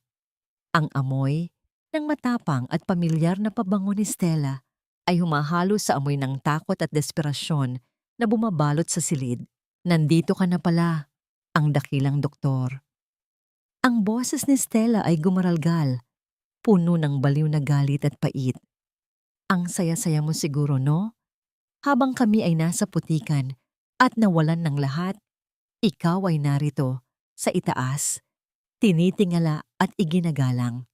Ang amoy ng matapang at pamilyar na pabango ni Stella ay humahalo sa amoy ng takot at desperasyon na bumabalot sa silid. Nandito ka na pala, ang dakilang doktor. Ang boses ni Stella ay gumaralgal, puno ng baliw na galit at pait. Ang saya-saya mo siguro, no? Habang kami ay nasa putikan at nawalan ng lahat, ikaw ay narito sa itaas, tinitingala at iginagalang.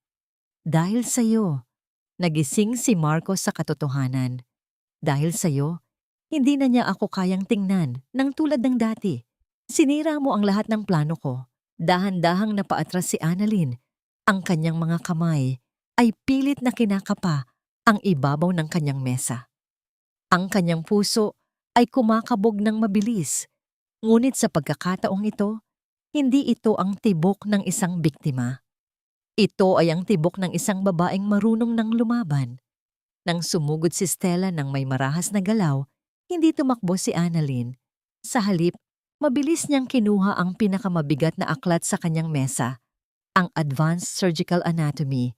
Dahil sa iyo, nagising si Marco sa katotohanan. Dahil sa iyo, hindi na niya ako kayang tingnan ng tulad ng dati. Sinira mo ang lahat ng plano ko. Dahan-dahang napaatras si Annalyn. Ang kanyang mga kamay ay pilit na kinakapa ang ibabaw ng kanyang mesa. Ang kanyang puso ay kumakabog ng mabilis. Ngunit sa pagkakataong ito, hindi ito ang tibok ng isang biktima. Ito ay ang tibok ng isang babaeng marunong ng lumaban. Nang sumugod si Stella ng may marahas na galaw, hindi tumakbo si Annalyn. Sa halip, mabilis niyang kinuha ang pinakamabigat na aklat sa kanyang mesa, ang Advanced Surgical Anatomy,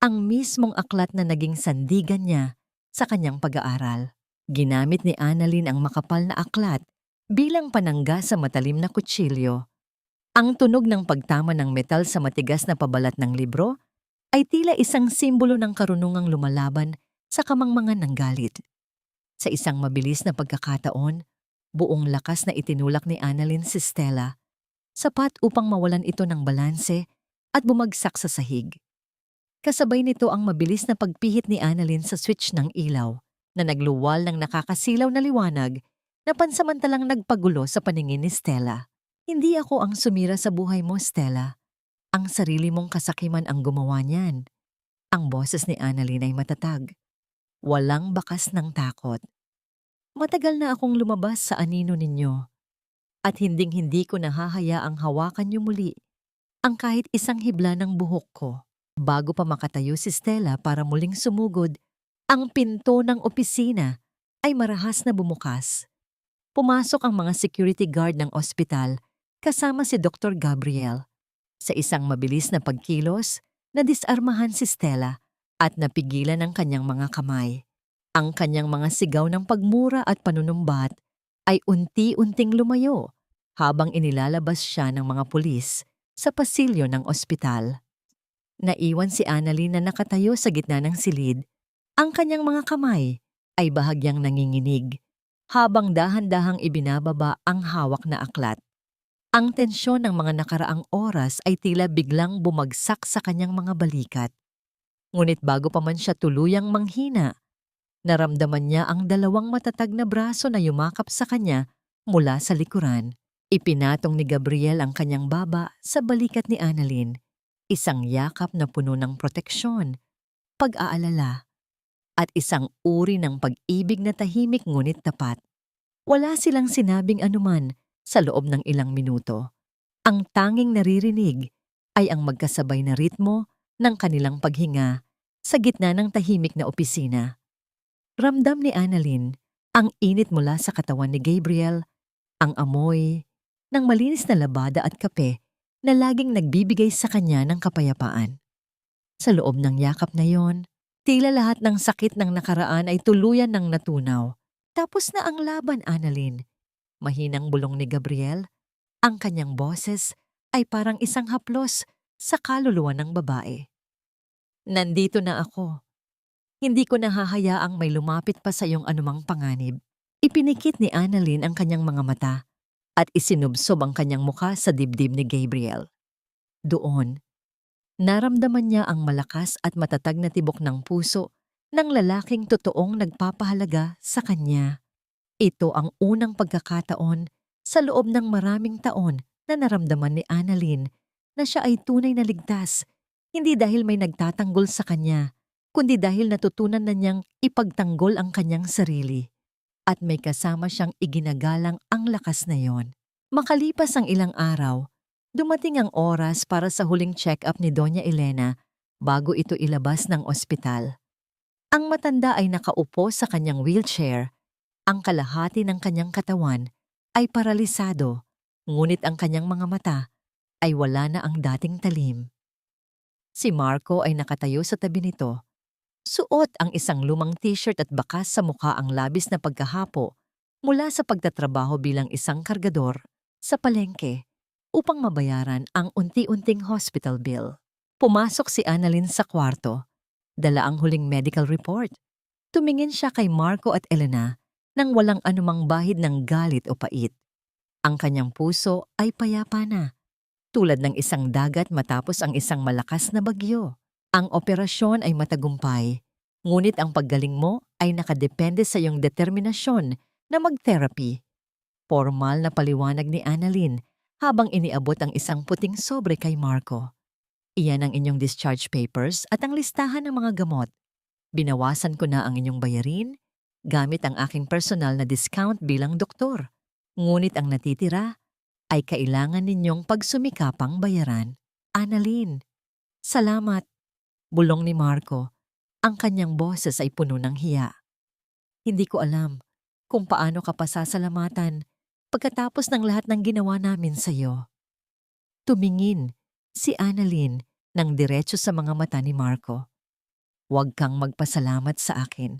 ang mismong aklat na naging sandigan niya sa kanyang pag-aaral. Ginamit ni Annalyn ang makapal na aklat bilang panangga sa matalim na kutsilyo. Ang tunog ng pagtama ng metal sa matigas na pabalat ng libro ay tila isang simbolo ng karunungang lumalaban sa kamangmangan ng galit. Sa isang mabilis na pagkakataon, buong lakas na itinulak ni Annalyn si Stella, sapat upang mawalan ito ng balanse at bumagsak sa sahig. Kasabay nito ang mabilis na pagpihit ni Annalyn sa switch ng ilaw na nagluwal ng nakakasilaw na liwanag na pansamantalang nagpagulo sa paningin ni Stella. Hindi ako ang sumira sa buhay mo, Stella. Ang sarili mong kasakiman ang gumawa niyan. Ang boses ni Annalyn ay matatag. Walang bakas ng takot. Matagal na akong lumabas sa anino ninyo at hinding-hindi ko nahahayaang hawakan niyo muli ang kahit isang hibla ng buhok ko. Bago pa makatayo si Stella para muling sumugod, ang pinto ng opisina ay marahas na bumukas. Pumasok ang mga security guard ng ospital kasama si Dr. Gabriel. Sa isang mabilis na pagkilos, nadisarmahan si Stella at napigilan ang kanyang mga kamay. Ang kanyang mga sigaw ng pagmura at panunumbat ay unti-unting lumayo habang inilalabas siya ng mga pulis sa pasilyo ng ospital. Naiwan si Annalyn na nakatayo sa gitna ng silid. Ang kanyang mga kamay ay bahagyang nanginginig habang dahan-dahang ibinababa ang hawak na aklat. Ang tensyon ng mga nakaraang oras ay tila biglang bumagsak sa kanyang mga balikat. Ngunit bago pa man siya tuluyang manghina, naramdaman niya ang dalawang matatag na braso na yumakap sa kanya mula sa likuran. Ipinatong ni Gabriel ang kanyang baba sa balikat ni Annalyn, isang yakap na puno ng proteksyon, pag-aalala, at isang uri ng pag-ibig na tahimik ngunit tapat. Wala silang sinabing anuman sa loob ng ilang minuto. Ang tanging naririnig ay ang magkasabay na ritmo ng kanilang paghinga sa gitna ng tahimik na opisina. Ramdam ni Annalyn ang init mula sa katawan ni Gabriel, ang amoy ng malinis na labada at kape na laging nagbibigay sa kanya ng kapayapaan. Sa loob ng yakap na yon, tila lahat ng sakit ng nakaraan ay tuluyan ng natunaw. Tapos na ang laban, Annalyn. Mahinang bulong ni Gabriel, ang kanyang boses ay parang isang haplos sa kaluluwa ng babae. Nandito na ako. Hindi ko nahahayaang may lumapit pa sa iyong anumang panganib. Ipinikit ni Annalyn ang kanyang mga mata at isinubsob ang kanyang mukha sa dibdib ni Gabriel. Doon, naramdaman niya ang malakas at matatag na tibok ng puso ng lalaking totoong nagpapahalaga sa kanya. Ito ang unang pagkakataon sa loob ng maraming taon na naramdaman ni Annalyn na siya ay tunay na ligtas, hindi dahil may nagtatanggol sa kanya, kundi dahil natutunan na niyang ipagtanggol ang kanyang sarili. At may kasama siyang iginagalang ang lakas na yon. Makalipas ang ilang araw, dumating ang oras para sa huling check-up ni Doña Elena bago ito ilabas ng ospital. Ang matanda ay nakaupo sa kanyang wheelchair. Ang kalahati ng kanyang katawan ay paralisado, ngunit ang kanyang mga mata ay wala na ang dating talim. Si Marco ay nakatayo sa tabi nito. Suot ang isang lumang t-shirt at bakas sa mukha ang labis na pagkahapo mula sa pagtatrabaho bilang isang kargador sa palengke upang mabayaran ang unti-unting hospital bill. Pumasok si Annalyn sa kwarto, dala ang huling medical report. Tumingin siya kay Marco at Elena nang walang anumang bahid ng galit o pait. Ang kanyang puso ay payapa na, tulad ng isang dagat matapos ang isang malakas na bagyo. Ang operasyon ay matagumpay, ngunit ang paggaling mo ay nakadepende sa iyong determinasyon na mag-therapy. Formal na paliwanag ni Annalyn habang iniabot ang isang puting sobre kay Marco. Iyan ang inyong discharge papers at ang listahan ng mga gamot. Binawasan ko na ang inyong bayarin gamit ang aking personal na discount bilang doktor. Ngunit ang natitira ay kailangan ninyong pagsumikapang bayaran. Annalyn, salamat, bulong ni Marco. Ang kanyang boses ay puno ng hiya. Hindi ko alam kung paano ka pasasalamatan pagkatapos ng lahat ng ginawa namin sa iyo. Tumingin si Annalyn ng diretso sa mga mata ni Marco. Huwag kang magpasalamat sa akin.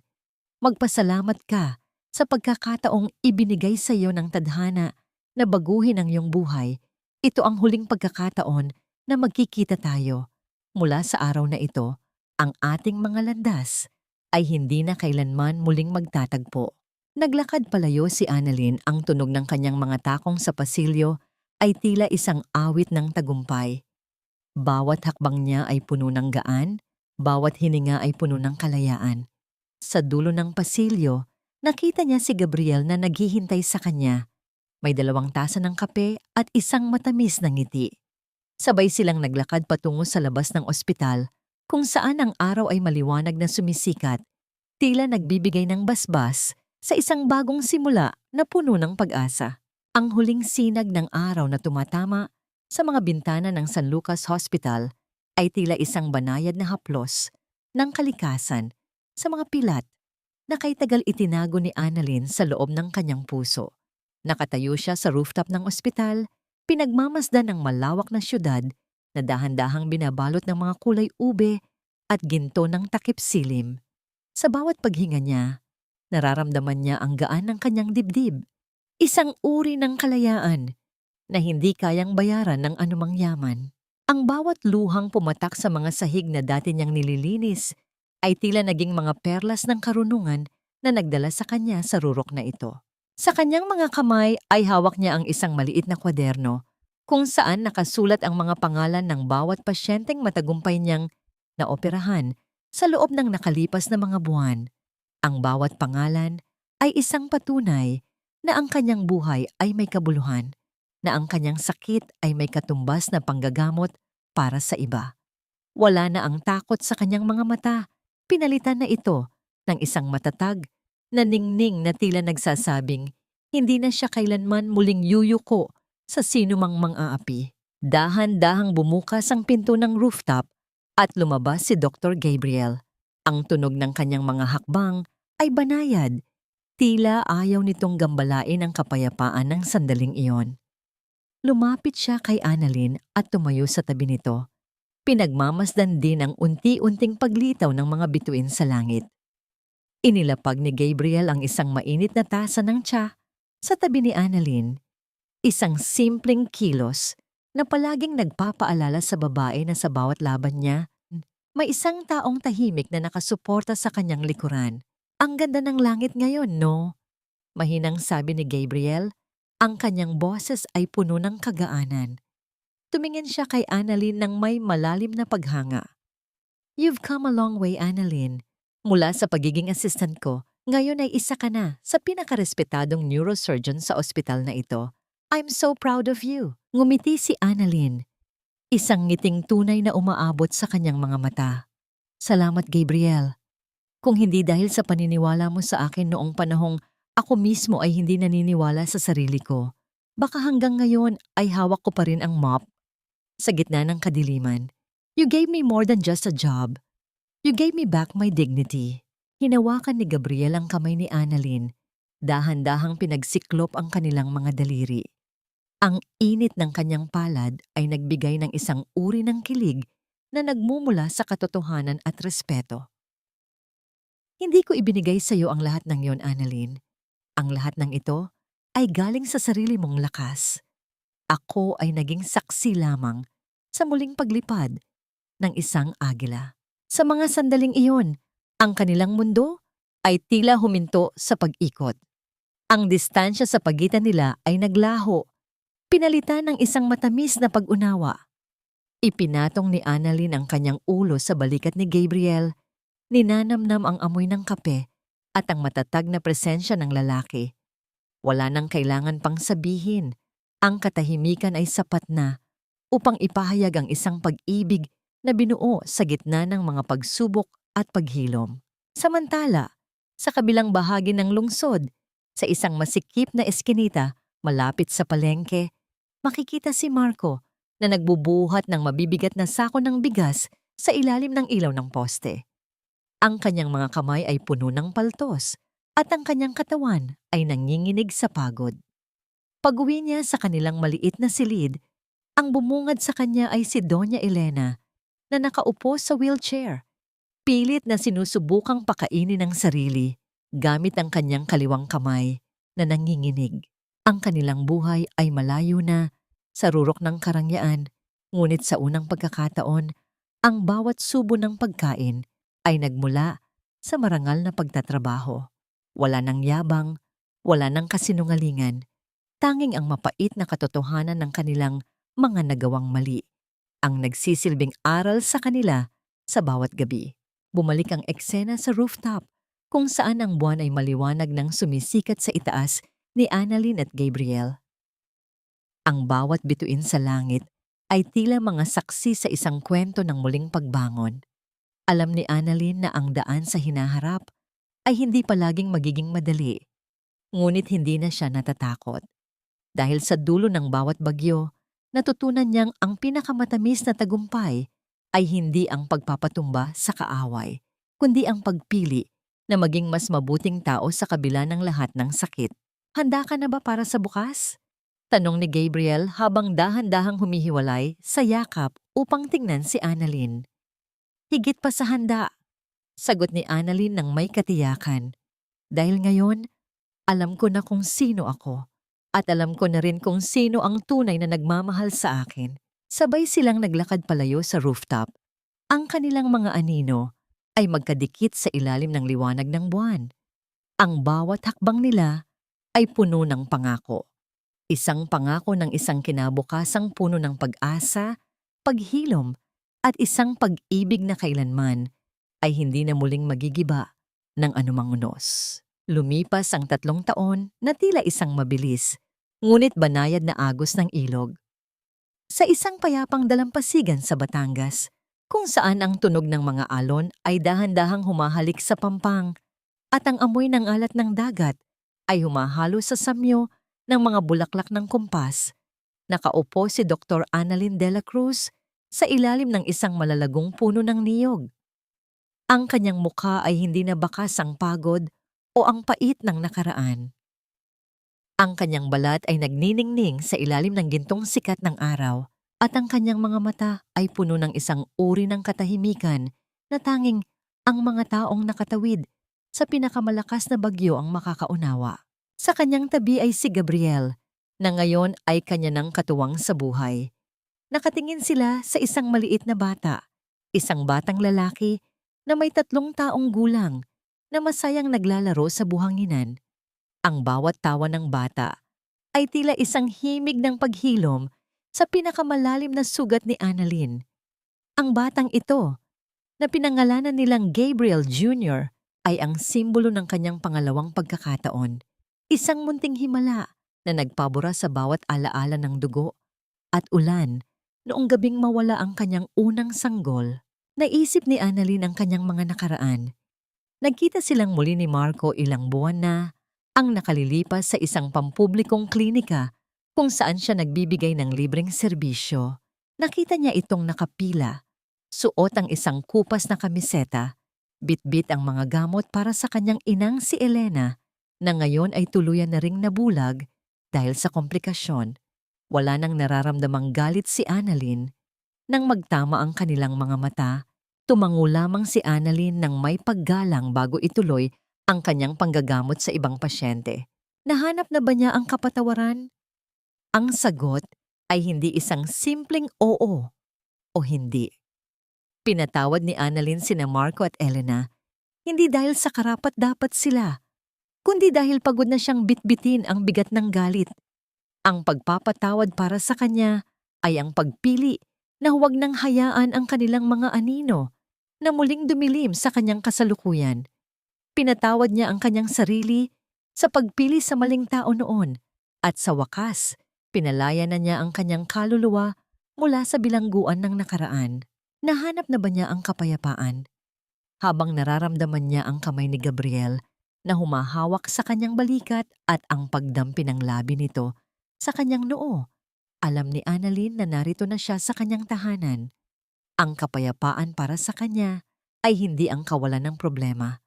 Magpasalamat ka sa pagkakataong ibinigay sa iyo ng tadhana na baguhin ang iyong buhay. Ito ang huling pagkakataon na magkikita tayo. Mula sa araw na ito, ang ating mga landas ay hindi na kailanman muling magtatagpo. Naglakad palayo si Annalyn, ang tunog ng kanyang mga takong sa pasilyo ay tila isang awit ng tagumpay. Bawat hakbang niya ay puno ng gaan, bawat hininga ay puno ng kalayaan. Sa dulo ng pasilyo, nakita niya si Gabriel na naghihintay sa kanya. May 2 tasa ng kape at isang matamis na ngiti. Sabay silang naglakad patungo sa labas ng ospital, kung saan ang araw ay maliwanag na sumisikat, tila nagbibigay ng basbas sa isang bagong simula na puno ng pag-asa. Ang huling sinag ng araw na tumatama sa mga bintana ng San Lucas Hospital ay tila isang banayad na haplos ng kalikasan sa mga pilat na kay tagal itinago ni Annalyn sa loob ng kanyang puso. Nakatayo siya sa rooftop ng ospital, pinagmamasdan ng malawak na syudad na dahan-dahang binabalot ng mga kulay ube at ginto ng takip silim. Sa bawat paghinga niya, nararamdaman niya ang gaan ng kanyang dibdib, isang uri ng kalayaan na hindi kayang bayaran ng anumang yaman. Ang bawat luhang pumatak sa mga sahig na dati niyang nililinis ay tila naging mga perlas ng karunungan na nagdala sa kanya sa rurok na ito. Sa kanyang mga kamay ay hawak niya ang isang maliit na kwaderno kung saan nakasulat ang mga pangalan ng bawat pasyenteng matagumpay niyang naoperahan sa loob ng nakalipas na mga buwan. Ang bawat pangalan ay isang patunay na ang kanyang buhay ay may kabuluhan, na ang kanyang sakit ay may katumbas na panggagamot para sa iba. Wala na ang takot sa kanyang mga mata, pinalitan na ito ng isang matatag na ningning na tila nagsasabing hindi na siya kailanman muling yuyuko sa sinumang mang-aapi. Dahan-dahang bumukas ang pinto ng rooftop at lumabas si Dr. Gabriel. Ang tunog ng kanyang mga hakbang ay banayad. Tila ayaw nitong gambalain ang kapayapaan ng sandaling iyon. Lumapit siya kay Annalyn at tumayo sa tabi nito. Pinagmamasdan din ang unti-unting paglitaw ng mga bituin sa langit. Inilapag ni Gabriel ang isang mainit na tasa ng tsa sa tabi ni Annalyn. Isang simpleng kilos na palaging nagpapaalala sa babae na sa bawat laban niya, may isang taong tahimik na nakasuporta sa kanyang likuran. Ang ganda ng langit ngayon, no? Mahinang sabi ni Gabriel, ang kanyang boses ay puno ng kagaanan. Tumingin siya kay Annalyn ng may malalim na paghanga. You've come a long way, Annalyn. Mula sa pagiging assistant ko, ngayon ay isa ka na sa pinakarespetadong neurosurgeon sa ospital na ito. I'm so proud of you. Ngumiti si Annalyn. Isang ngiting tunay na umaabot sa kanyang mga mata. Salamat, Gabriel. Kung hindi dahil sa paniniwala mo sa akin noong panahong ako mismo ay hindi naniniwala sa sarili ko, baka hanggang ngayon ay hawak ko pa rin ang mop sa gitna ng kadiliman. You gave me more than just a job. You gave me back my dignity. Hinawakan ni Gabriel ang kamay ni Annalyn. Dahan-dahang pinagsiklop ang kanilang mga daliri. Ang init ng kanyang palad ay nagbigay ng isang uri ng kilig na nagmumula sa katotohanan at respeto. Hindi ko ibinigay sa iyo ang lahat ng yon, Annalyn. Ang lahat ng ito ay galing sa sarili mong lakas. Ako ay naging saksi lamang sa muling paglipad ng isang agila. Sa mga sandaling iyon, ang kanilang mundo ay tila huminto sa pag-ikot. Ang distansya sa pagitan nila ay naglaho, pinalitan ng isang matamis na pag-unawa. Ipinatong ni Annalyn ang kanyang ulo sa balikat ni Gabriel, ninanamnam ang amoy ng kape at ang matatag na presensya ng lalaki. Wala nang kailangan pang sabihin, ang katahimikan ay sapat na upang ipahayag ang isang pag-ibig na binuo sa gitna ng mga pagsubok at paghilom. Samantala, sa kabilang bahagi ng lungsod, sa isang masikip na eskinita malapit sa palengke, makikita si Marco na nagbubuhat ng mabibigat na sako ng bigas sa ilalim ng ilaw ng poste. Ang kanyang mga kamay ay puno ng paltos at ang kanyang katawan ay nanginginig sa pagod. Pag-uwi niya sa kanilang maliit na silid, ang bumungad sa kanya ay si Doña Elena na nakaupo sa wheelchair, pilit na sinusubukang pakainin ang sarili gamit ang kanyang kaliwang kamay na nanginginig. Ang kanilang buhay ay malayo na sa rurok ng karangyaan, ngunit sa unang pagkakataon, ang bawat subo ng pagkain ay nagmula sa marangal na pagtatrabaho. Wala nang yabang, wala nang kasinungalingan, tanging ang mapait na katotohanan ng kanilang mga nagawang mali, ang nagsisilbing aral sa kanila sa bawat gabi. Bumalik ang eksena sa rooftop, kung saan ang buwan ay maliwanag ng sumisikat sa itaas ni Annalyn at Gabriel. Ang bawat bituin sa langit ay tila mga saksi sa isang kwento ng muling pagbangon. Alam ni Annalyn na ang daan sa hinaharap ay hindi palaging magiging madali, ngunit hindi na siya natatakot. Dahil sa dulo ng bawat bagyo, natutunan niyang ang pinakamatamis na tagumpay ay hindi ang pagpapatumba sa kaaway, kundi ang pagpili na maging mas mabuting tao sa kabila ng lahat ng sakit. Handa ka na ba para sa bukas? Tanong ni Gabriel habang dahan-dahang humihiwalay sa yakap upang tingnan si Annalyn. Higit pa sa handa, sagot ni Annalyn ng may katiyakan. Dahil ngayon, alam ko na kung sino ako at alam ko na rin kung sino ang tunay na nagmamahal sa akin. Sabay silang naglakad palayo sa rooftop. Ang kanilang mga anino ay magkadikit sa ilalim ng liwanag ng buwan. Ang bawat hakbang nila ay puno ng pangako. Isang pangako ng isang kinabukasang puno ng pag-asa, paghilom, at isang pag-ibig na kailanman ay hindi na muling magigiba ng anumang unos. Lumipas ang 3 taon na tila isang mabilis, ngunit banayad na agos ng ilog. Sa isang payapang dalampasigan sa Batangas, kung saan ang tunog ng mga alon ay dahan-dahang humahalik sa pampang at ang amoy ng alat ng dagat ay humahalo sa samyo ng mga bulaklak ng kumpas, nakaupo si Dr. Annalyn de la Cruz sa ilalim ng isang malalagong puno ng niyog. Ang kanyang mukha ay hindi na bakas ang pagod o ang pait ng nakaraan. Ang kanyang balat ay nagniningning sa ilalim ng gintong sikat ng araw at ang kanyang mga mata ay puno ng isang uri ng katahimikan na tanging ang mga taong nakatawid sa pinakamalakas na bagyo ang makakaunawa. Sa kanyang tabi ay si Gabriel, na ngayon ay kanya ng katuwang sa buhay. Nakatingin sila sa isang maliit na bata, isang batang lalaki na may 3 taong gulang na masayang naglalaro sa buhanginan. Ang bawat tawa ng bata ay tila isang himig ng paghilom sa pinakamalalim na sugat ni Annalyn. Ang batang ito, na pinangalanan nilang Gabriel Jr., ay ang simbolo ng kanyang pangalawang pagkakataon. Isang munting himala na nagpabura sa bawat alaala ng dugo at ulan noong gabing mawala ang kanyang unang sanggol. Naisip ni Annalyn ang kanyang mga nakaraan. Nagkita silang muli ni Marco ilang buwan na ang nakalilipas sa isang pampublikong klinika kung saan siya nagbibigay ng libreng serbisyo. Nakita niya itong nakapila, suot ang isang kupas na kamiseta, bitbit ang mga gamot para sa kanyang inang si Elena, na ngayon ay tuluyan na ring nabulag dahil sa komplikasyon. Wala nang nararamdamang galit si Annalyn. Nang magtama ang kanilang mga mata, tumango lamang si Annalyn ng may paggalang bago ituloy ang kanyang panggagamot sa ibang pasyente. Nahanap na ba niya ang kapatawaran? Ang sagot ay hindi isang simpleng oo o hindi. Pinatawad ni Annalyn sina Marco at Elena, hindi dahil sa karapat-dapat sila, kundi dahil pagod na siyang bitbitin ang bigat ng galit. Ang pagpapatawad para sa kanya ay ang pagpili na huwag nang hayaan ang kanilang mga anino na muling dumilim sa kanyang kasalukuyan. Pinatawad niya ang kanyang sarili sa pagpili sa maling tao noon at sa wakas, pinalaya na niya ang kanyang kaluluwa mula sa bilangguan ng nakaraan. Nahanap na ba niya ang kapayapaan? Habang nararamdaman niya ang kamay ni Gabriel na humahawak sa kanyang balikat at ang pagdampi ng labi nito sa kanyang noo, alam ni Annalyn na narito na siya sa kanyang tahanan. Ang kapayapaan para sa kanya ay hindi ang kawalan ng problema,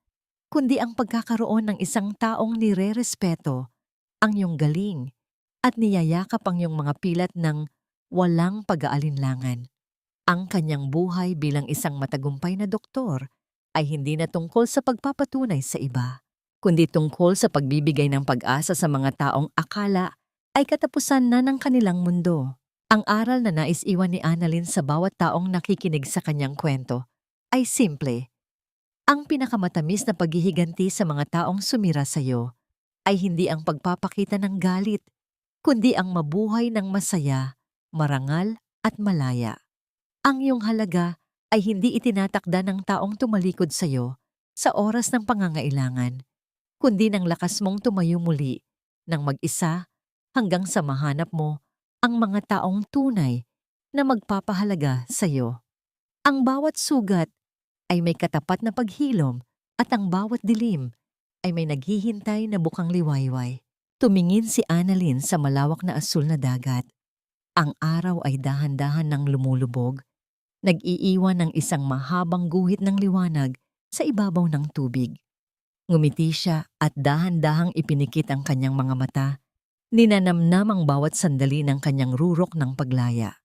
kundi ang pagkakaroon ng isang taong nire-respeto ang iyong galing at niyayakap ang iyong mga pilat ng walang pag-aalinlangan. Ang kanyang buhay bilang isang matagumpay na doktor ay hindi na tungkol sa pagpapatunay sa iba, kundi tungkol sa pagbibigay ng pag-asa sa mga taong akala ay katapusan na ng kanilang mundo. Ang aral na nais iwan ni Annalyn sa bawat taong nakikinig sa kanyang kwento ay simple. Ang pinakamatamis na paghihiganti sa mga taong sumira sa iyo ay hindi ang pagpapakita ng galit, kundi ang mabuhay ng masaya, marangal at malaya. Ang iyong halaga ay hindi itinatakda ng taong tumalikod sa iyo sa oras ng pangangailangan, kundi ng lakas mong tumayo muli ng mag-isa hanggang sa mahanap mo ang mga taong tunay na magpapahalaga sa iyo. Ang bawat sugat ay may katapat na paghilom at ang bawat dilim ay may naghihintay na bukang liwayway. Tumingin si Annalyn sa malawak na asul na dagat. Ang araw ay dahan-dahan nang lumulubog, nag-iiwan ng isang mahabang guhit ng liwanag sa ibabaw ng tubig. Ngumiti siya at dahan-dahang ipinikit ang kanyang mga mata. Ninanamnam ang bawat sandali ng kanyang rurok ng paglaya.